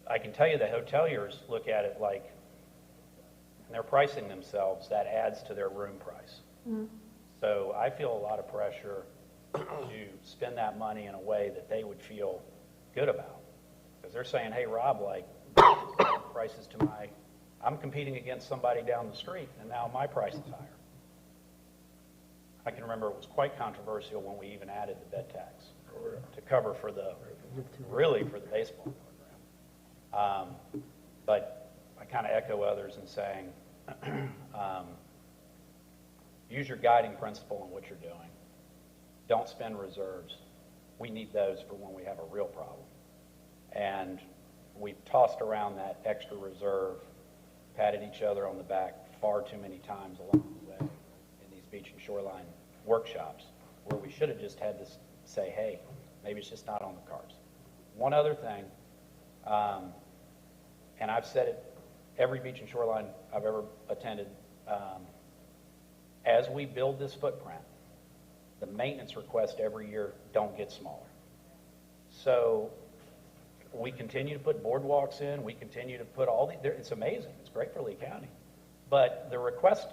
I can tell you the hoteliers look at it like, and they're pricing themselves, that adds to their room price. So I feel a lot of pressure to spend that money in a way that they would feel good about. Because they're saying, hey, Rob, like, prices to I'm competing against somebody down the street, and now my price is higher. I can remember it was quite controversial when we even added the bed tax to cover for really for the baseball program. But I kind of echo others in saying, use your guiding principle in what you're doing. Don't spend reserves. We need those for when we have a real problem. And we've tossed around that extra reserve, patted each other on the back far too many times along the way in these beach and shoreline workshops, where we should have just had to say, hey, maybe it's just not on the cards. One other thing, and I've said it every beach and shoreline I've ever attended, as we build this footprint, the maintenance requests every year don't get smaller. So we continue to put boardwalks in, we continue to put it's amazing, it's great for Lee County. But the request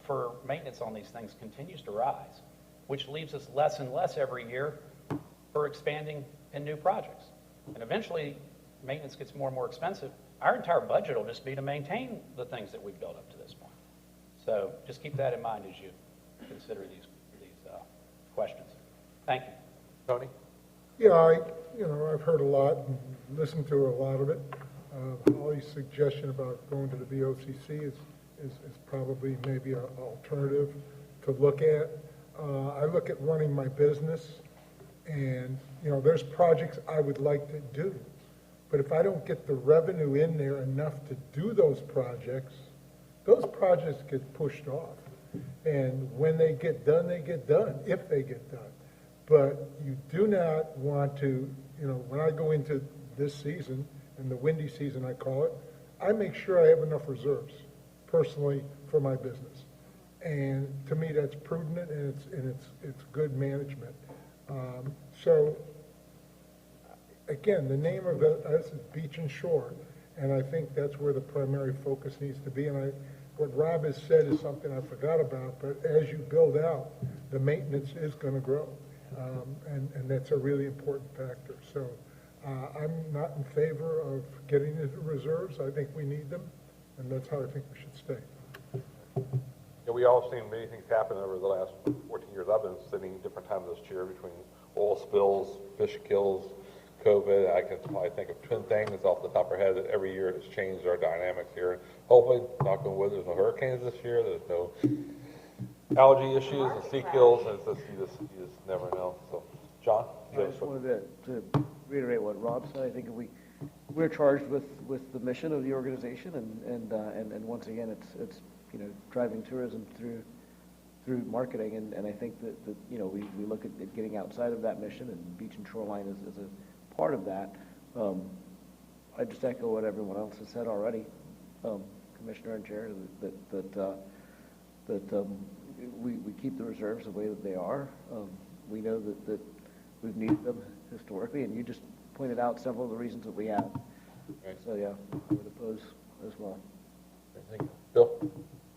for maintenance on these things continues to rise, which leaves us less and less every year for expanding in new projects. And eventually, maintenance gets more and more expensive. Our entire budget will just be to maintain the things that we've built up to this point. So just keep that in mind as you consider these questions. Thank you. Tony? Yeah, I've heard a lot and listened to a lot of it. Holly's suggestion about going to the BOCC is probably maybe an alternative to look at. I look at running my business, and there's projects I would like to do, but if I don't get the revenue in there enough to do those projects get pushed off. And when they get done, if they get done. But you do not want to, when I go into this season, and the windy season I call it, I make sure I have enough reserves, personally, for my business. And to me, that's prudent, and it's good management. So, again, the name of this is Beach and Shore, and I think that's where the primary focus needs to be. And what Rob has said is something I forgot about, but as you build out, the maintenance is going to grow. And that's a really important factor. So I'm not in favor of getting into reserves. I think we need them, and that's how I think we should stay. Yeah, we all seen many things happen over the last 14 years. I've been sitting different times this year between oil spills, fish kills, COVID. I can probably think of 10 things off the top of our head that every year has changed our dynamics here. Hopefully, knock on wood, there's no hurricanes this year. There's no algae issues and sea kills, and you just never know. So, John? I just wanted to reiterate what Rob said. I think we're charged with the mission of the organization, and once again, it's driving tourism through marketing, and I think that we look at getting outside of that mission, and Beach and Shoreline is a part of that. I just echo what everyone else has said already, Commissioner and Chair, that we keep the reserves the way that they are. We know that we've needed them historically, and you just pointed out several of the reasons that we have. Right. So yeah, I would oppose as well. Thank you. Bill?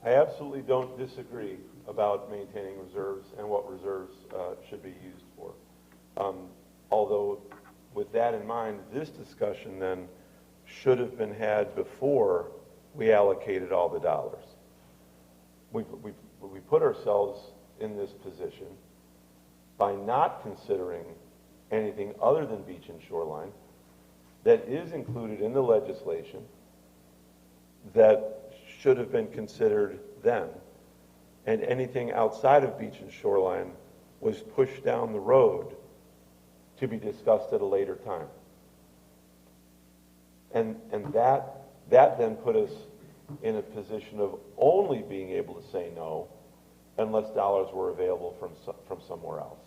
I absolutely don't disagree about maintaining reserves and what reserves should be used for. Although, with that in mind, this discussion then should have been had before we allocated all the dollars. We put ourselves in this position by not considering anything other than beach and shoreline that is included in the legislation that should have been considered then, and anything outside of beach and shoreline was pushed down the road to be discussed at a later time. And that then put us in a position of only being able to say no unless dollars were available from somewhere else.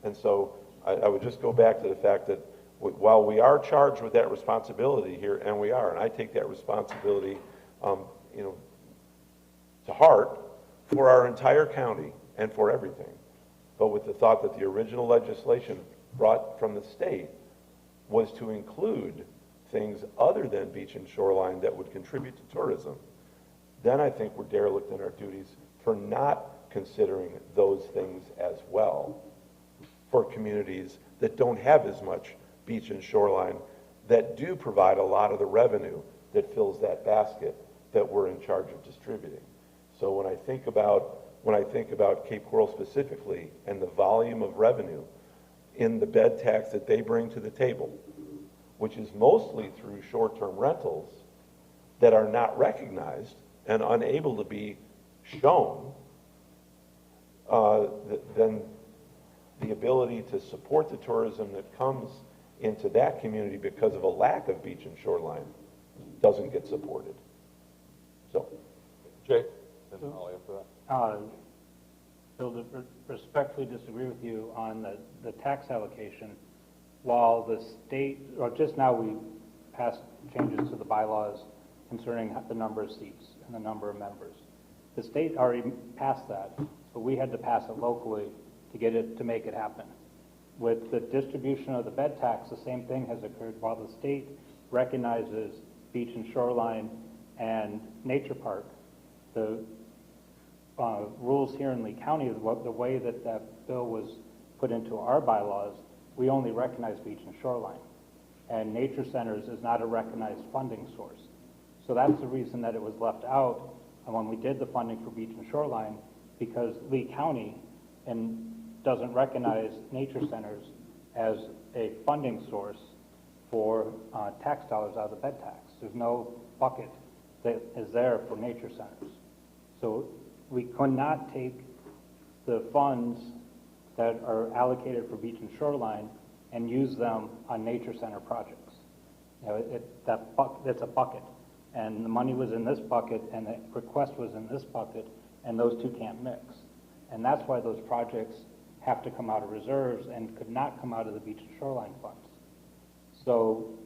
And so I would just go back to the fact that while we are charged with that responsibility here, and we are, and I take that responsibility, to heart for our entire county and for everything, but with the thought that the original legislation brought from the state was to include things other than beach and shoreline that would contribute to tourism, then I think we're derelict in our duties for not considering those things as well for communities that don't have as much beach and shoreline, that do provide a lot of the revenue that fills that basket that we're in charge of distributing. So when I think about Cape Coral specifically and the volume of revenue in the bed tax that they bring to the table, which is mostly through short-term rentals that are not recognized and unable to be shown, then the ability to support the tourism that comes into that community because of a lack of beach and shoreline doesn't get supported. So, Jay, and I'll answer that. Bill, to respectfully disagree with you on the tax allocation. While the state, or just now we passed changes to the bylaws concerning the number of seats and the number of members. The state already passed that, but we had to pass it locally to make it happen. With the distribution of the bed tax, the same thing has occurred. While the state recognizes beach and shoreline and nature park, the rules here in Lee County, the way that that bill was put into our bylaws, we only recognize beach and shoreline. And nature centers is not a recognized funding source. So that's the reason that it was left out when we did the funding for beach and shoreline, because Lee County doesn't recognize nature centers as a funding source for tax dollars out of the bed tax. There's no bucket that is there for nature centers. So we could not take the funds that are allocated for beach and shoreline and use them on nature center projects. It's a bucket, and the money was in this bucket, and the request was in this bucket, and those two can't mix. And that's why those projects have to come out of reserves and could not come out of the beach and shoreline funds. So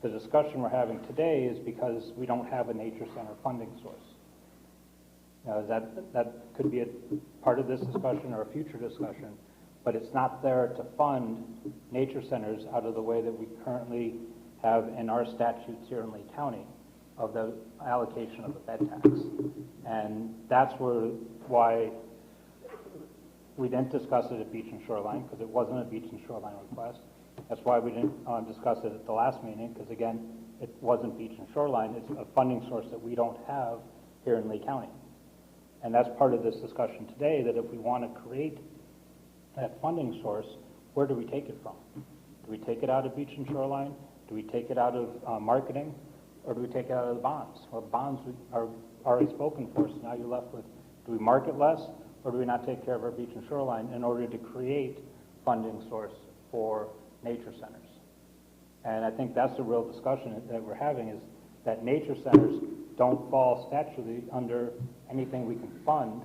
the discussion we're having today is because we don't have a nature center funding source. Now, that could be a part of this discussion or a future discussion, but it's not there to fund nature centers out of the way that we currently have in our statutes here in Lee County of the allocation of the bed tax. And that's why we didn't discuss it at Beach and Shoreline, because it wasn't a Beach and Shoreline request. That's why we didn't discuss it at the last meeting, because again, it wasn't Beach and Shoreline. It's a funding source that we don't have here in Lee County. And that's part of this discussion today, that if we want to create that funding source, where do we take it from? Do we take it out of Beach and Shoreline? Do we take it out of marketing? Or do we take it out of the bonds? Well, the bonds are already spoken for, so now you're left with, do we market less, or do we not take care of our beach and shoreline in order to create funding source for nature centers? And I think that's the real discussion that we're having, is that nature centers don't fall statutorily under anything we can fund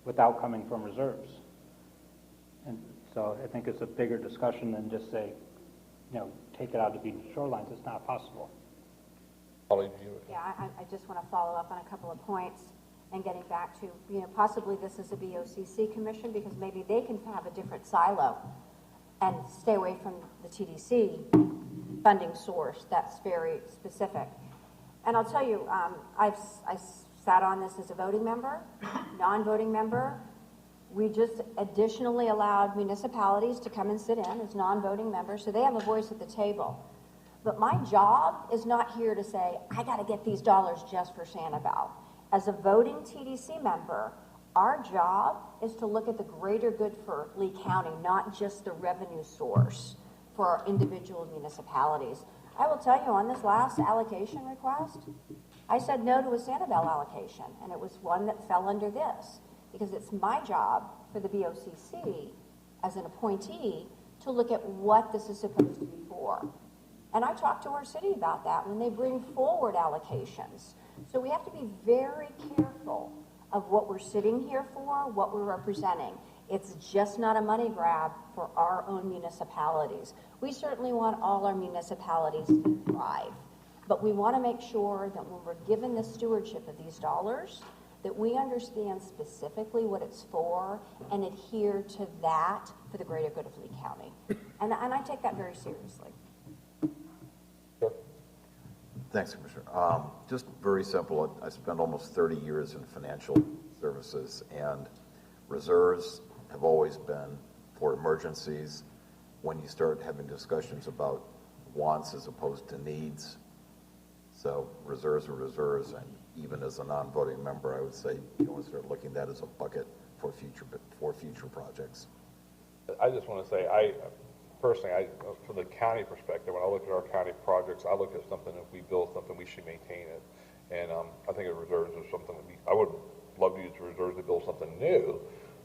without coming from reserves. And so I think it's a bigger discussion than just say, take it out of beach and shorelines. It's not possible. Yeah, I just want to follow up on a couple of points and getting back to, possibly this is a BOCC commission, because maybe they can have a different silo and stay away from the TDC funding source that's very specific. And I'll tell you, I sat on this as a voting member, non-voting member. We just additionally allowed municipalities to come and sit in as non-voting members, so they have a voice at the table. But my job is not here to say, I got to get these dollars just for Sanibel. As a voting TDC member, our job is to look at the greater good for Lee County, not just the revenue source for our individual municipalities. I will tell you, on this last allocation request, I said no to a Sanibel allocation, and it was one that fell under this, because it's my job for the BOCC as an appointee to look at what this is supposed to be for. And I talked to our city about that when they bring forward allocations. So we have to be very careful of what we're sitting here for, what we're representing. It's just not a money grab for our own municipalities. We certainly want all our municipalities to thrive, but we want to make sure that when we're given the stewardship of these dollars, that we understand specifically what it's for and adhere to that for the greater good of Lee County. And I take that very seriously. Thanks, Commissioner. Just very simple. I spent almost 30 years in financial services, and reserves have always been for emergencies. When you start having discussions about wants as opposed to needs, so reserves are reserves, and even as a non-voting member, I would say you want to start looking at that as a bucket for future projects. I just want to say, personally, from the county perspective, when I look at our county projects, I look at something, if we build something, we should maintain it. And I think the reserves are something that I would love to use the reserves to build something new.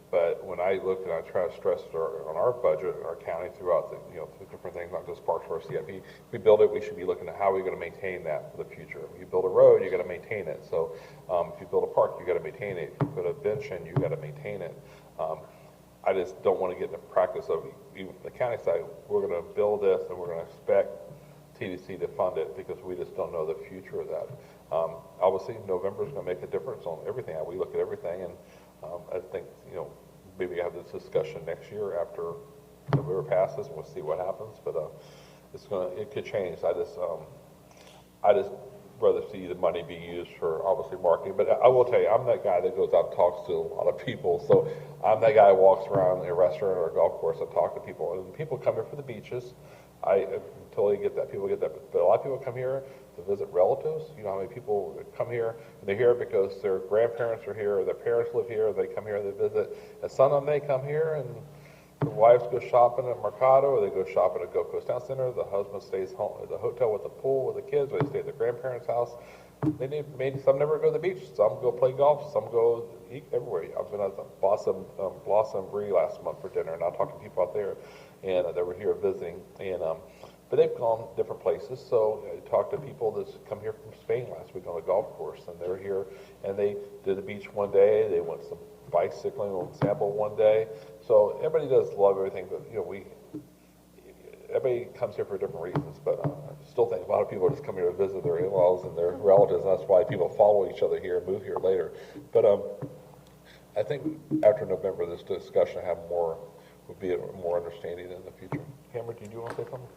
But when I look and I try to stress on our budget, our county throughout the, the different things, not just parks or CIP, if we build it, we should be looking at how we're going to maintain that for the future. If you build a road, you got to maintain it. So if you build a park, you got to maintain it. If you put a bench in, you got to maintain it. I just don't want to get in the practice of, even the county side, we're going to build this and we're going to expect TDC to fund it because we just don't know the future of that. Obviously, November is going to make a difference on everything. We look at everything, and I think, maybe we have this discussion next year after November passes, and we'll see what happens. But it could change. I just rather see the money be used for obviously marketing. But I will tell you, I'm that guy that goes out and talks to a lot of people. So I'm that guy who walks around a restaurant or a golf course and talk to people. And people come here for the beaches. I totally get that. People get that. But a lot of people come here to visit relatives. You know how many people come here, and they're here because their grandparents are here, or their parents live here, they come here, they visit. And some of them, they come here, and the wives go shopping at Mercado, or they go shopping at Gold Coast Town Center. The husband stays home at the hotel with the pool with the kids, or they stay at their grandparents' house. Maybe some never go to the beach. Some go play golf. Some go eat everywhere. I've been at the Blossom Brie last month for dinner, and I talked to people out there, and they were here visiting. And but they've gone different places. So I talked to people that come here from Spain last week on a golf course, and they were here, and they did the beach one day. They went some bicycling on Sample one day. So everybody does love everything, but everybody comes here for different reasons. But I still think a lot of people just come here to visit their in-laws and their relatives, and that's why people follow each other here and move here later. But I think after November, this discussion would be more understanding in the future. Cameron, did you want to say something?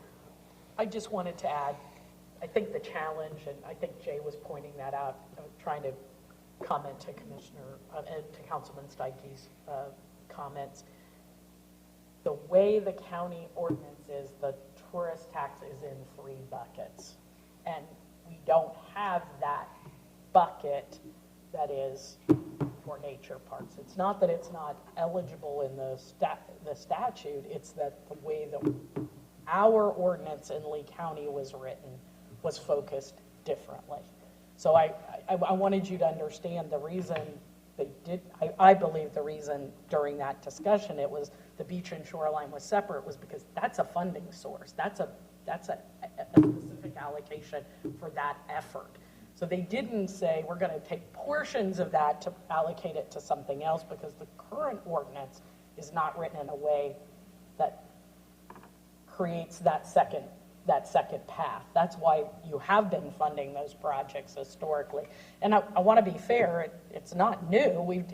I just wanted to add, I think the challenge, and I think Jay was pointing that out, trying to comment to to Councilman Steiche's comments. The way the county ordinance is, the tourist tax is in 3 buckets. And we don't have that bucket that is for nature parks. It's not that it's not eligible in the statute, it's that the way that our ordinance in Lee County was written was focused differently. So I wanted you to understand the reason they did, I believe the reason during that discussion it was the beach and shoreline was separate was because that's a funding source. That's a specific allocation for that effort. So they didn't say we're going to take portions of that to allocate it to something else because the current ordinance is not written in a way that creates that second path. That's why you have been funding those projects historically. And I want to be fair, it's not new. We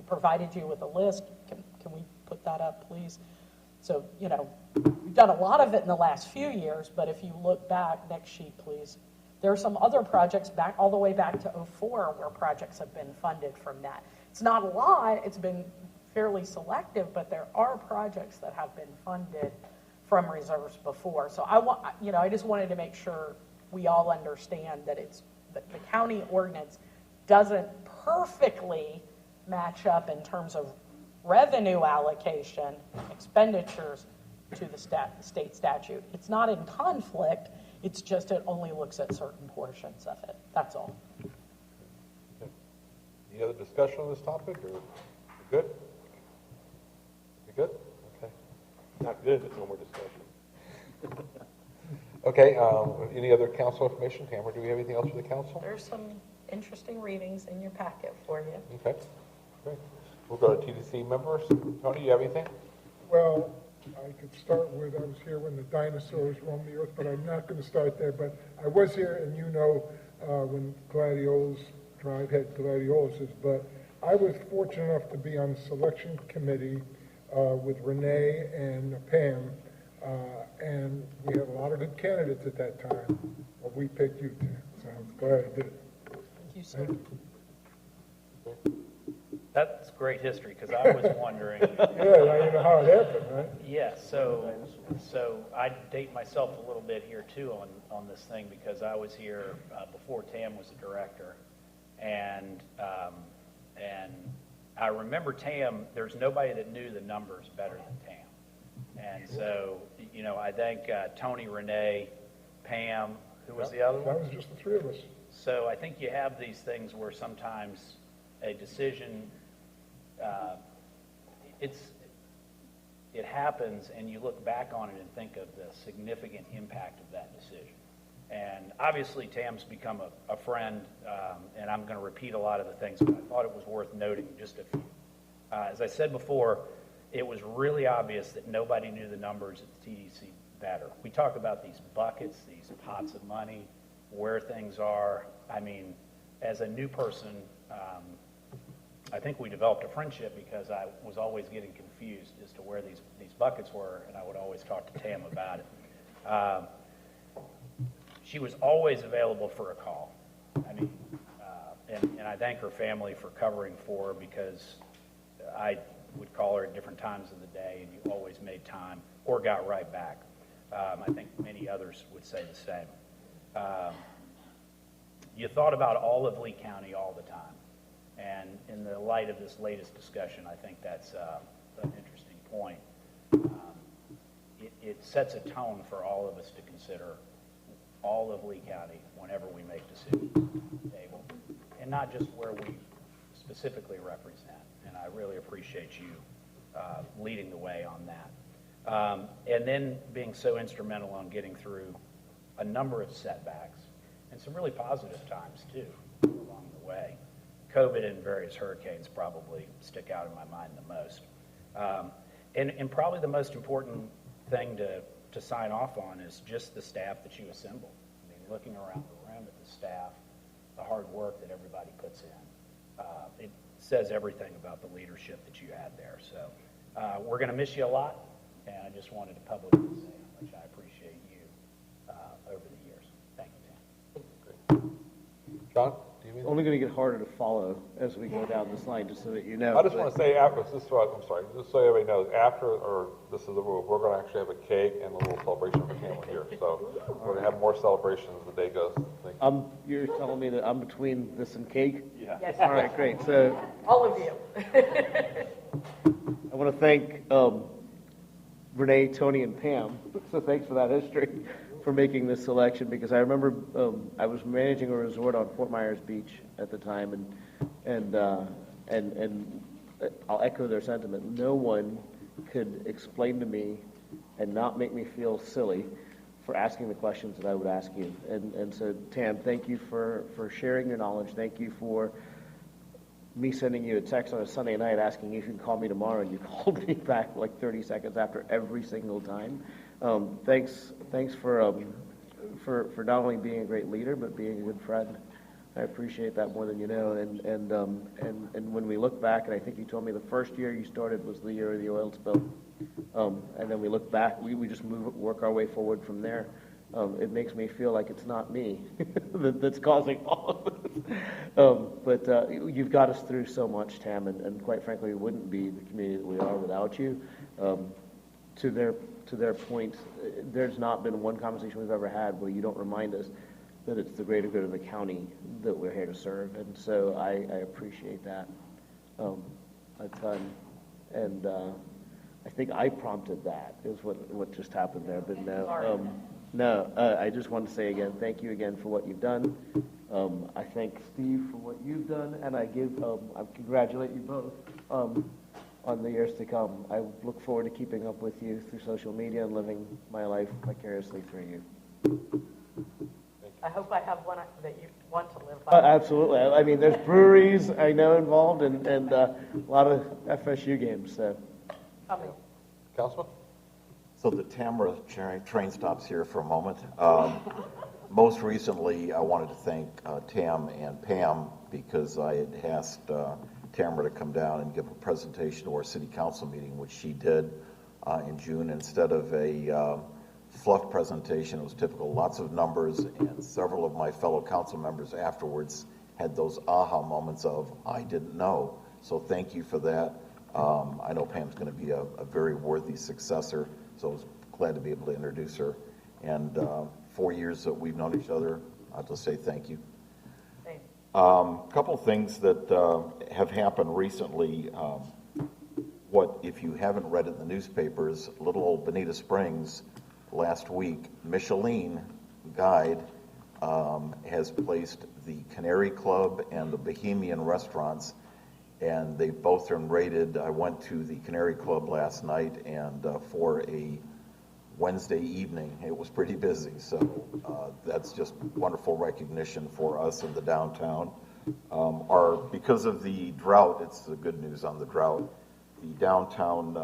provided you with a list. Can we put that up, please? So, we've done a lot of it in the last few years, but if you look back, next sheet, please. There are some other projects back all the way back to 2004 where projects have been funded from that. It's not a lot. It's been fairly selective, but there are projects that have been funded from reserves before. So I just wanted to make sure we all understand that the county ordinance doesn't perfectly match up in terms of revenue allocation, expenditures to the state statute. It's not in conflict, it's just it only looks at certain portions of it. That's all. Any other discussion on this topic, or good? Not good, but no more discussion. Okay, any other council information? Tamara, do we have anything else for the council? There's some interesting readings in your packet for you. Okay, great. We'll go to TDC members. Tony, you have anything? Well, I could start with, I was here when the dinosaurs roamed the earth, but I'm not going to start there. But I was here, and you know, when Gladiolas Drive had Gladioluses. But I was fortunate enough to be on the selection committee with Renee and Pam, and we had a lot of good candidates at that time. But we picked you, Tim, so I'm glad I did it. Thank you, sir. That's great history, because I was wondering. Yeah, now you know how it happened, right? Yeah, so I date myself a little bit here too on this thing, because I was here before Tam was the director, and I remember Tam. There's nobody that knew the numbers better than Tam, and so you know I thank Tony, Renee, Pam. Who was the other one? That was just the three of us. So I think you have these things where sometimes a decision, it happens, and you look back on it and think of the significant impact of that decision. And obviously, Tam's become a friend, and I'm going to repeat a lot of the things, but I thought it was worth noting just a few. As I said before, it was really obvious that nobody knew the numbers at the TDC better. We talk about these buckets, these pots of money, where things are. I mean, as a new person, I think we developed a friendship because I was always getting confused as to where these buckets were, and I would always talk to Tam about it. She was always available for a call. I mean, and I thank her family for covering for her, because I would call her at different times of the day, and you always made time or got right back. I think many others would say the same. You thought about all of Lee County all the time. And in the light of this latest discussion, I think that's an interesting point. It sets a tone for all of us to consider all of Lee County whenever we make decisions at the table, and not just where we specifically represent. And I really appreciate you leading the way on that. And then being so instrumental on getting through a number of setbacks and some really positive times, too, along the way. COVID and various hurricanes probably stick out in my mind the most. And probably the most important thing to sign off on is just the staff that you assemble. I mean, looking around the room at the staff, the hard work that everybody puts in, it says everything about the leadership that you had there. So we're going to miss you a lot, and I just wanted to publicly say how much I appreciate you over the years. Thank you, Tim. John? Only going to get harder to follow as we go down this line, just so that you know. I just want to say after, I'm sorry, just so everybody knows, after, or this is the rule, we're going to actually have a cake and a little celebration for Tamara here. So we're going to have more celebrations as the day goes. You're telling me that I'm between this and cake? Yeah. Yes. All right, great. So All of you. I want to thank Renee, Tony, and Pam. So thanks for that history, for making this selection, because I remember I was managing a resort on Fort Myers Beach at the time, and I'll echo their sentiment. No one could explain to me and not make me feel silly for asking the questions that I would ask you. And so, Tam, thank you for sharing your knowledge. Thank you for me sending you a text on a Sunday night asking if you could call me tomorrow, and you called me back like 30 seconds after every single time. Thanks for not only being a great leader, but being a good friend. I appreciate that more than you know. And when we look back, and I think you told me the first year you started was the year of the oil spill. And then we look back, we just work our way forward from there. It makes me feel like it's not me that's causing all of this. But you've got us through so much, Tam, and quite frankly, we wouldn't be the community that we are without you. To their point, there's not been one conversation we've ever had where you don't remind us that it's the greater good of the county that we're here to serve, and so I appreciate that a ton. And I think I prompted that is what just happened there, but no. I just want to say again, thank you again for what you've done. I thank Steve for what you've done, and I congratulate you both on the years to come. I look forward to keeping up with you through social media and living my life vicariously through you. I hope I have one that you want to live by. Absolutely. I mean, there's breweries I know involved and a lot of FSU games, so. Coming. Councilman? So the Tamara train stops here for a moment. Most recently, I wanted to thank Tam and Pam because I had asked Tamara to come down and give a presentation to our city council meeting, which she did in June. Instead of a fluff presentation, it was typical, lots of numbers, and several of my fellow council members afterwards had those aha moments of, I didn't know. So thank you for that. I know Pam's going to be a very worthy successor, so I was glad to be able to introduce her. And 4 years that we've known each other, I'll just say thank you. A couple things that have happened recently. If you haven't read it in the newspapers, little old Bonita Springs last week, Michelin Guide has placed the Canary Club and the Bohemian restaurants, and they both been rated. I went to the Canary Club last night, and for a Wednesday evening, it was pretty busy. So that's just wonderful recognition for us in the downtown. Because of the drought, it's the good news on the drought, the downtown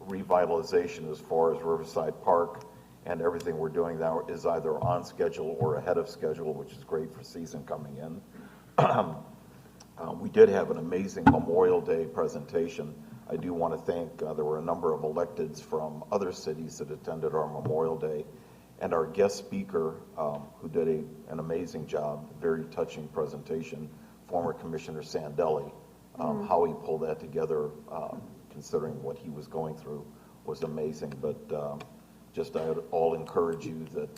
revitalization as far as Riverside Park and everything we're doing now is either on schedule or ahead of schedule, which is great for season coming in. We did have an amazing Memorial Day presentation. I do want to thank, there were a number of electeds from other cities that attended our Memorial Day, and our guest speaker, who did an amazing job, very touching presentation, former Commissioner Sandelli. How he pulled that together, considering what he was going through, was amazing. But I would all encourage you that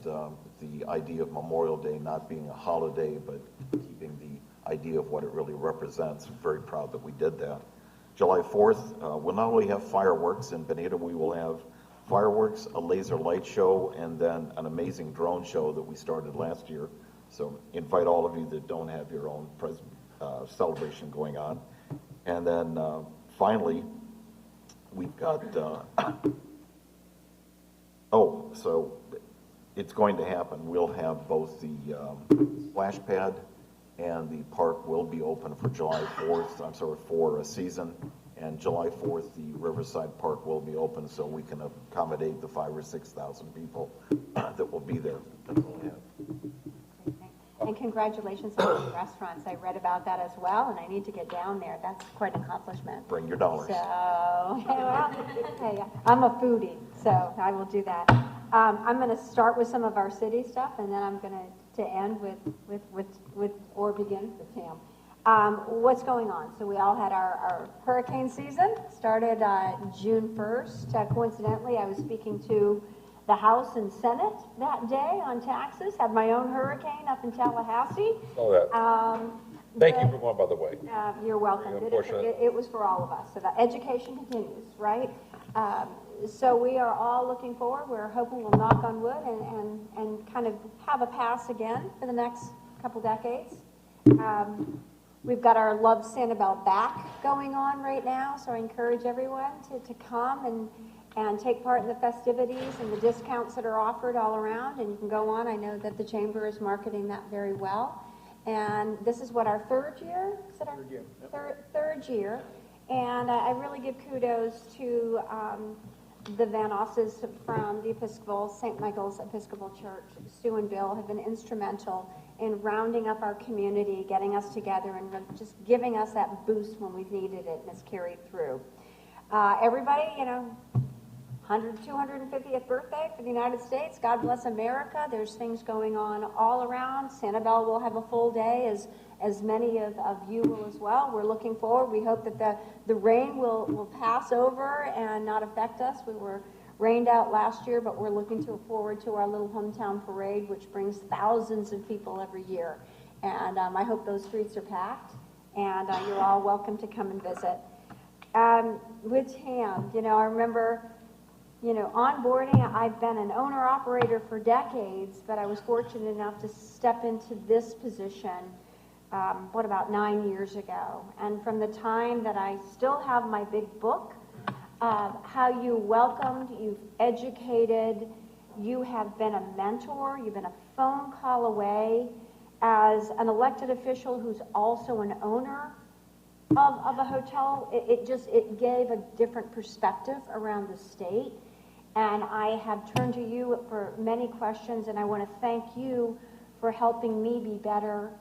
the idea of Memorial Day not being a holiday, but keeping the idea of what it really represents. I'm very proud that we did that. July 4th, we'll not only have fireworks in Bonita, we will have fireworks, a laser light show, and then an amazing drone show that we started last year. So invite all of you that don't have your own celebration going on. And then finally, we've got, so it's going to happen. We'll have both the splash pad and the park will be open for July 4th, for a season. And July 4th, the Riverside Park will be open so we can accommodate the 5,000 or 6,000 people that will be there. That's all I have. And congratulations on the restaurants. I read about that as well, and I need to get down there. That's quite an accomplishment. Bring your dollars. So, hey, I'm a foodie, so I will do that. I'm going to start with some of our city stuff, and then I'm going to end with or begin with Tam. What's going on? So we all had our hurricane season, started June 1st. Coincidentally, I was speaking to the House and Senate that day on taxes, had my own hurricane up in Tallahassee. Saw that. Thank you for going, by the way. You're welcome. It was for all of us. So the education continues, right? So we are all looking forward. We're hoping we'll knock on wood and kind of have a pass again for the next couple decades. We've got our Love Sanibel back going on right now, so I encourage everyone to come and take part in the festivities and the discounts that are offered all around, and you can go on. I know that the Chamber is marketing that very well. And this is what, our third year? Is it our third year? Yep. Third year. And I really give kudos to the Van Osses from the St. Michael's Episcopal Church. Sue and Bill have been instrumental in rounding up our community, getting us together, and just giving us that boost when we've needed it, and it's carried through. Everybody, 250th birthday for the United States. God bless America. There's things going on all around. Sanibel will have a full day, as many of you will as well. We're looking forward. We hope that the rain will pass over and not affect us. We were rained out last year, but we're looking forward to our little hometown parade, which brings thousands of people every year. And I hope those streets are packed, and you're all welcome to come and visit. With Tam, I remember onboarding. I've been an owner-operator for decades, but I was fortunate enough to step into this position what, about 9 years ago. And from the time that I still have my big book, how you welcomed, you've educated, you have been a mentor, you've been a phone call away as an elected official who's also an owner of a hotel. It gave a different perspective around the state. And I have turned to you for many questions, and I want to thank you for helping me be better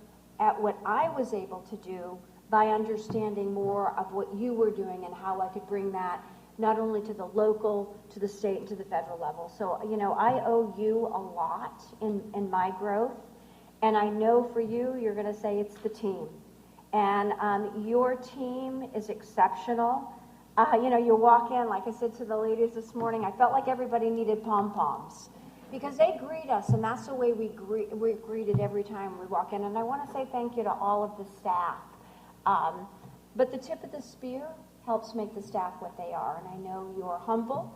at what I was able to do by understanding more of what you were doing and how I could bring that not only to the local, to the state, and to the federal level. So, you know, I owe you a lot in my growth. And I know for you, you're going to say it's the team. And your team is exceptional. You know, you walk in, like I said to the ladies this morning, I felt like everybody needed pom-poms because they greet us, and that's the way we're greeted every time we walk in. And I want to say thank you to all of the staff. But the tip of the spear helps make the staff what they are. And I know you're humble,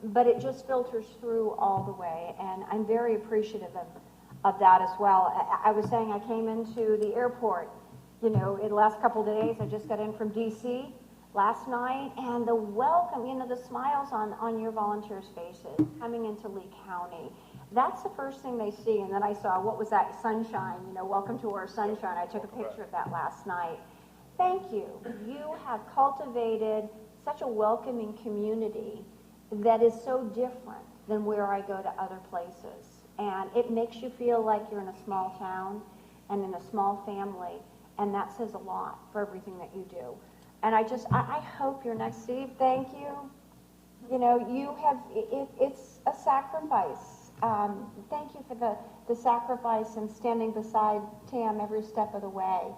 but it just filters through all the way. And I'm very appreciative of that as well. I was saying I came into the airport, you know, in the last couple of days. I just got in from D.C. last night, and the welcome, you know, the smiles on your volunteers' faces coming into Lee County. That's the first thing they see. And then I saw, what was that, sunshine, you know, welcome to our sunshine. I took a picture of that last night. Thank you. You have cultivated such a welcoming community that is so different than where I go to other places. And it makes you feel like you're in a small town and in a small family, and that says a lot for everything that you do. And I hope your next, Steve, thank you. You know, you have, it's a sacrifice. Thank you for the sacrifice and standing beside Tam every step of the way,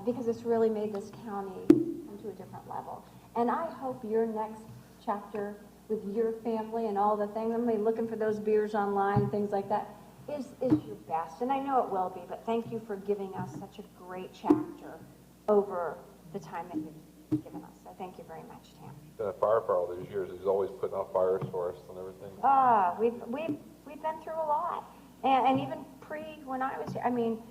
because it's really made this county come to a different level. And I hope your next chapter with your family and all the things, I'm going to be looking for those beers online, things like that, is your best. And I know it will be, but thank you for giving us such a great chapter over the time that you've given us. So thank you very much, Tam. He's been a firefighter all these years. He's always putting out fires for us and everything. We've been through a lot. And even when I was here, I mean,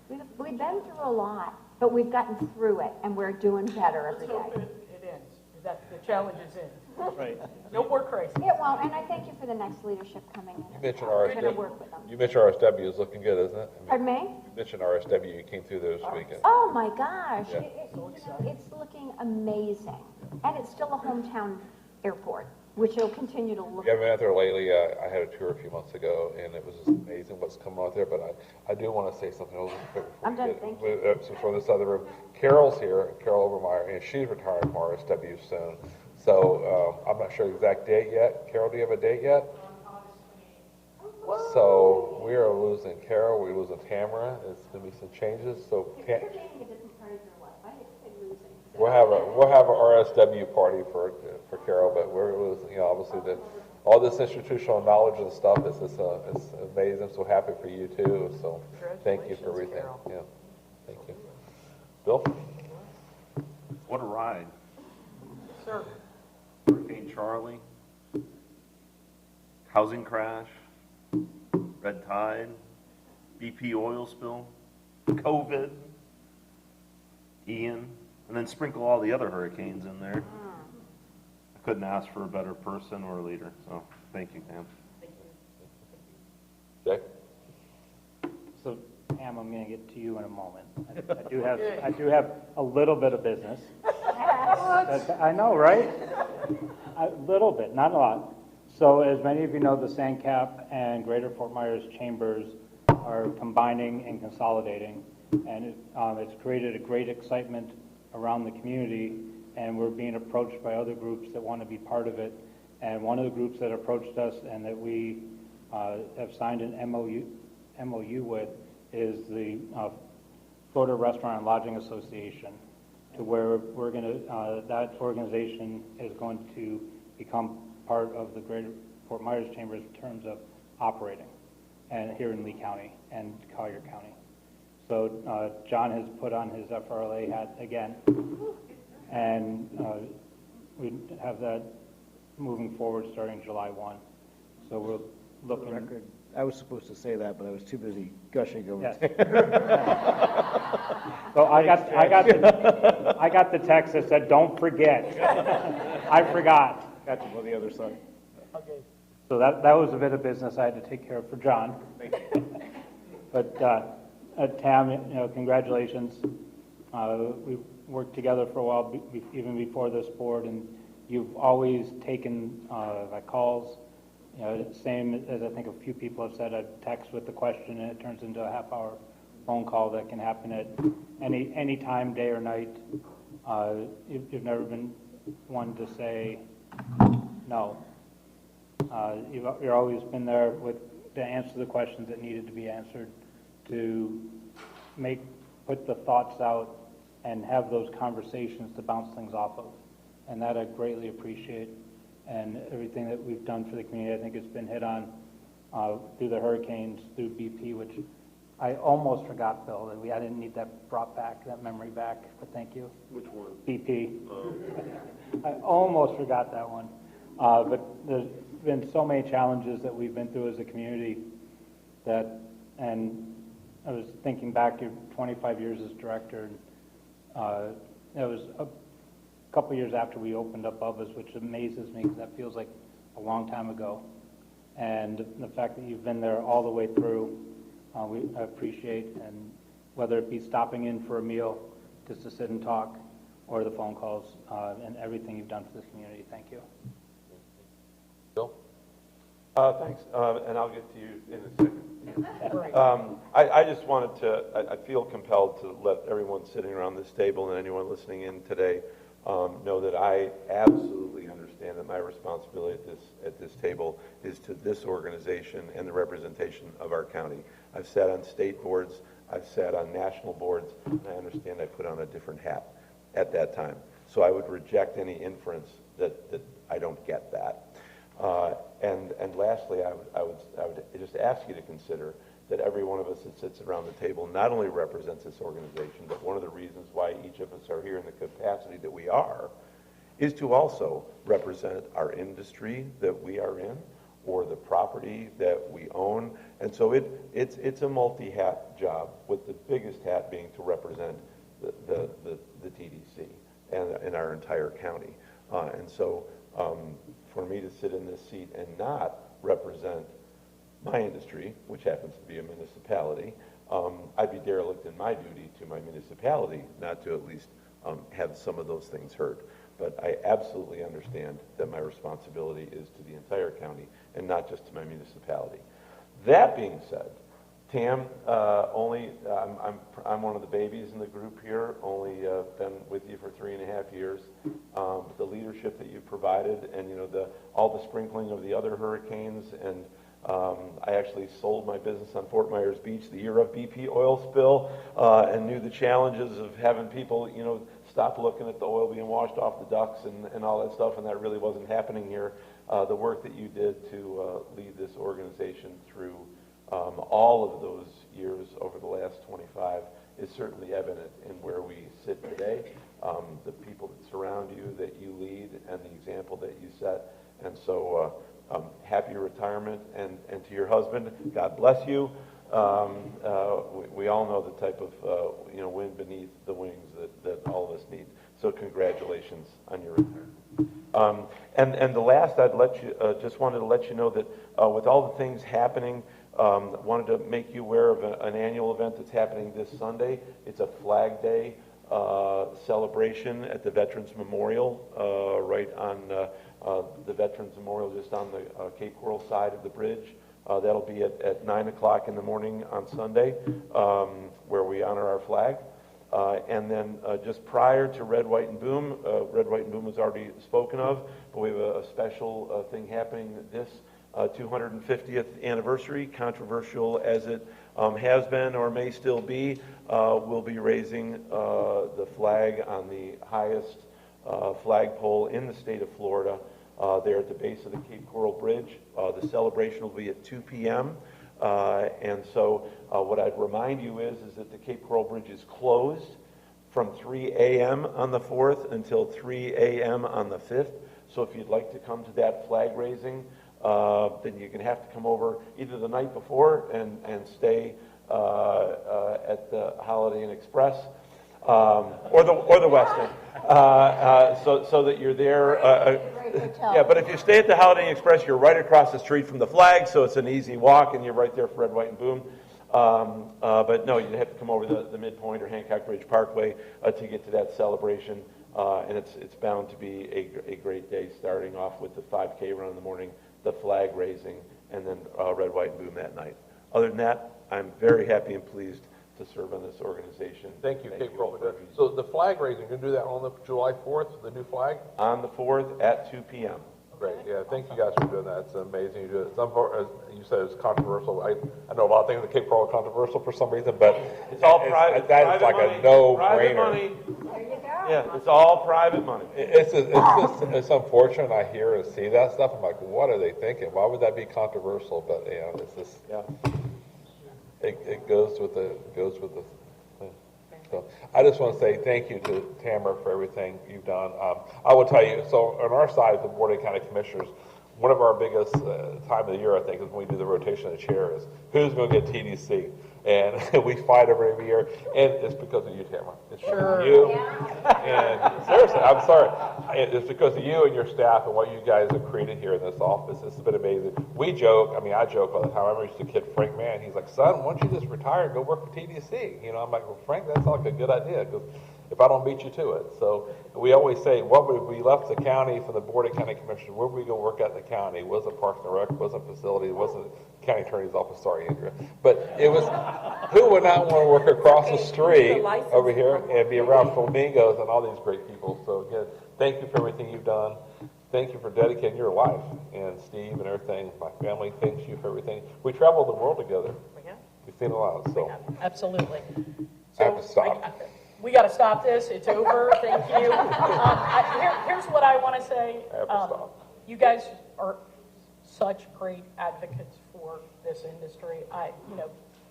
we've been through a lot, but we've gotten through it, and we're doing better every day. Let's hope it ends, that the challenge is in. Right. No more crazy. It won't, and I thank you for the next leadership coming in. You mentioned We're going to RSW. work with them. You mentioned RSW is looking good, isn't it? Pardon me? You mentioned RSW. You came through there this weekend. Oh my gosh, Yeah. it's looking amazing. And it's still a hometown airport, which it'll continue to look. You haven't been out there lately. I had a tour a few months ago, and it was just amazing what's coming out there. But I do want to say something else quick before I'm done, thank you. from this other room. Carol's here, Carol Obermeyer, and she's retiring from RSW soon. So I'm not sure the exact date yet. Carol, do you have a date yet? So we are losing Carol, we're losing Tamara. It's going to be some changes. So we'll have a RSW party for Carol, but we're losing, you know, obviously all this institutional knowledge and stuff is it's amazing. So happy for you too. So thank you for everything. Carol. Yeah, thank you. Bill? What a ride. Sir. Hurricane Charlie, housing crash, red tide, BP oil spill, COVID, Ian, and then sprinkle all the other hurricanes in there. I couldn't ask for a better person or a leader, so thank you, Pam. Jay? So, Pam, I'm going to get to you in a moment. I do have a little bit of business. I know, right? A little bit, not a lot. So, as many of you know, the SANCAP and Greater Fort Myers Chambers are combining and consolidating, and it's created a great excitement around the community, and we're being approached by other groups that want to be part of it. And one of the groups that approached us and that we have signed an MOU with is the Florida Restaurant and Lodging Association, to where we're going to, that organization is going to become part of the Greater Fort Myers Chambers in terms of operating, and here in Lee County and Collier County. So John has put on his FRLA hat again, and we have that moving forward starting July 1. So we're looking. For the record, I was supposed to say that, but I was too busy gushing over Yes. it. So I got the text that said, "Don't forget." I forgot. Got you on the other side. Okay. So that was a bit of business I had to take care of for John. Thank you. But Tam, congratulations. We worked together for a while, even before this board, and you've always taken my calls. Same as I think a few people have said, a text with the question, and it turns into a half-hour phone call that can happen at any time, day or night. You've never been one to say no. You've always been there to answer the questions that needed to be answered, to put the thoughts out and have those conversations to bounce things off of. And that I greatly appreciate. And everything that we've done for the community, I think it's been hit on through the hurricanes, through BP, which I almost forgot, Bill, that I didn't need that brought back, that memory back, but thank you. Which one? BP. I almost forgot that one. But there's been so many challenges that we've been through as a community and I was thinking back to 25 years as director, and it was a couple years after we opened up Bubba's, which amazes me because that feels like a long time ago. And the fact that you've been there all the way through, I appreciate, and whether it be stopping in for a meal just to sit and talk, or the phone calls, and everything you've done for this community. Thank you. Bill? Thanks, and I'll get to you in a second. I just wanted to, I feel compelled to let everyone sitting around this table and anyone listening in today know that I absolutely understand that my responsibility at this table is to this organization and the representation of our county. I've sat on state boards, I've sat on national boards, and I understand I put on a different hat at that time. So I would reject any inference that I don't get that. And lastly, I would just ask you to consider that every one of us that sits around the table not only represents this organization, but one of the reasons why each of us are here in the capacity that we are is to also represent our industry that we are in or the property that we own. And so it's a multi-hat job, with the biggest hat being to represent the TDC and our entire county. And so for me to sit in this seat and not represent my industry, which happens to be a municipality, I'd be derelict in my duty to my municipality not to at least have some of those things heard. But I absolutely understand that my responsibility is to the entire county and not just to my municipality. That being said, Tam, I'm one of the babies in the group here, only been with you for 3.5 years. But the leadership that you provided, and all the sprinkling of the other hurricanes, and I actually sold my business on Fort Myers Beach the year of BP oil spill, and knew the challenges of having people, stop looking at the oil being washed off the ducks and all that stuff, and that really wasn't happening here. The work that you did to lead this organization through all of those years over the last 25 is certainly evident in where we sit today, the people that surround you, that you lead, and the example that you set. And so happy retirement, and to your husband, God bless you. We all know the type of wind beneath the wings that all of us need. So congratulations on your retirement. And the last, just wanted to let you know that with all the things happening, wanted to make you aware of an annual event that's happening this Sunday. It's a Flag Day celebration at the Veterans Memorial, right on the Veterans Memorial, just on the Cape Coral side of the bridge. That'll be at 9 o'clock in the morning on Sunday, where we honor our flag. And then just prior to Red, White, and Boom, Red, White, and Boom was already spoken of, but we have a special thing happening this 250th anniversary, controversial as it has been or may still be. We'll be raising the flag on the highest flagpole in the state of Florida, there at the base of the Cape Coral Bridge. The celebration will be at 2 p.m. And so what I'd remind you is that the Cape Coral Bridge is closed from 3 a.m. on the 4th until 3 a.m. on the 5th. So if you'd like to come to that flag raising, then you're going to have to come over either the night before and stay at the Holiday Inn Express, or the West End, so that you're there. Yeah, but if you stay at the Holiday Inn Express, you're right across the street from the flag, so it's an easy walk, and you're right there for Red, White, and Boom. But no, you'd have to come over the Midpoint or Hancock Ridge Parkway to get to that celebration, and it's bound to be a great day, starting off with the 5K run in the morning, the flag raising, and then Red, White, and Boom that night. Other than that, I'm very happy and pleased to serve on this organization. Thank you, Cape Coral. So the flag raising, you're going to do that on the July 4th, the new flag? On the 4th at 2 p.m. Great, yeah, thank you guys for doing that. It's amazing you do it. As you said, it's controversial. I know a lot of things at Cape Coral are controversial for some reason, but it's all private. That is like money, a no-brainer. Private money. There you go. Yeah, it's all private money. It's unfortunate I hear and see that stuff. I'm like, what are they thinking? Why would that be controversial? But you know, it's just it goes with the thing. So I just want to say thank you to Tamara for everything you've done. I will tell you, so on our side, the Board of County Commissioners, one of our biggest time of the year, I think, is when we do the rotation of the chairs. Who's going to get TDC? And we fight every year, and it's because of you, Tamara. It's because of you. And seriously, I'm sorry. It's because of you and your staff and what you guys have created here in this office. It's been amazing. We joke, I joke all the time. I remember the kid, Frank Mann, he's like, son, why don't you just retire and go work for TDC? You know, I'm like, well, Frank, that's like a good idea, because if I don't beat you to it. So we always say, what would we left the county from the Board of County Commissioners, where would we go work at in the county? It wasn't Parks and Rec, wasn't facilities, wasn't county attorney's office, sorry, Andrea. But it was, who would not want to work across the street over here and be around flamingos and all these great people? So again, thank you for everything you've done. Thank you for dedicating your life. And Steve and everything, my family, thanks you for everything. We traveled the world together. We've seen a lot, so. Absolutely. I have to stop. We got to stop this. It's over. Thank you. Here's what I want to say. You guys are such great advocates for this industry.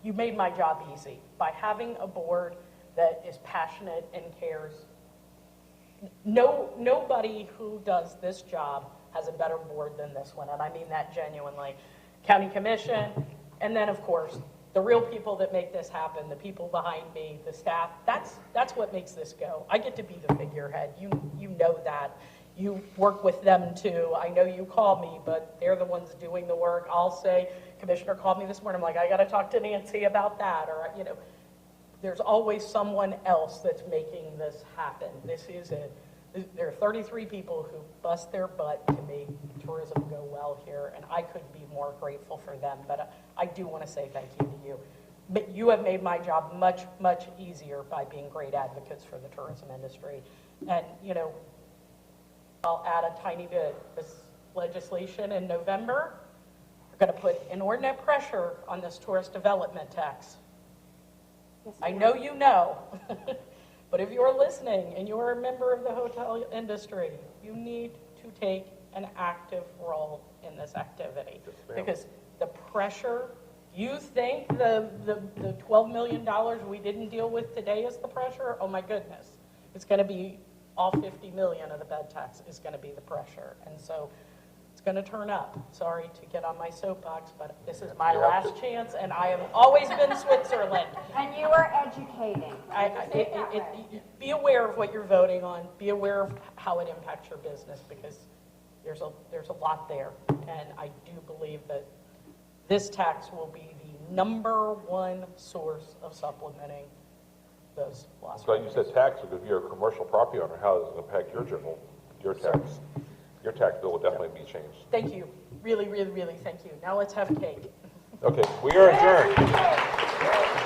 You made my job easy by having a board that is passionate and cares. Nobody who does this job has a better board than this one, and I mean that genuinely. County Commission, and then of course the real people that make this happen, the people behind me, the staff. That's what makes this go. I get to be the figurehead. You know that. You work with them too. I know you call me, but they're the ones doing the work. I'll say, Commissioner called me this morning. I'm like, I got to talk to Nancy about that, or there's always someone else that's making this happen. There are 33 people who bust their butt to make tourism go well here, and I couldn't be more grateful for them. But I do want to say thank you to you. But you have made my job much, much easier by being great advocates for the tourism industry. And, I'll add a tiny bit. This legislation in November, we're going to put inordinate pressure on this tourist development tax. I know you know, but if you're listening and you're a member of the hotel industry, you need to take an active role in this activity. Because the pressure, you think the $12 million we didn't deal with today is the pressure? Oh my goodness. It's going to be all 50 million of the bed tax is going to be the pressure. And so it's going to turn up. Sorry to get on my soapbox, but this is my last chance, and I have always been Switzerland. And you are educating. Be aware of what you're voting on. Be aware of how it impacts your business, because there's a lot there. And I do believe that this tax will be the #1 source of supplementing those lost So you said tax, because if you're a commercial property owner, how does it impact your tax? Your tax bill will definitely be changed. Thank you. Really, really, really thank you. Now let's have cake. Okay, we are adjourned.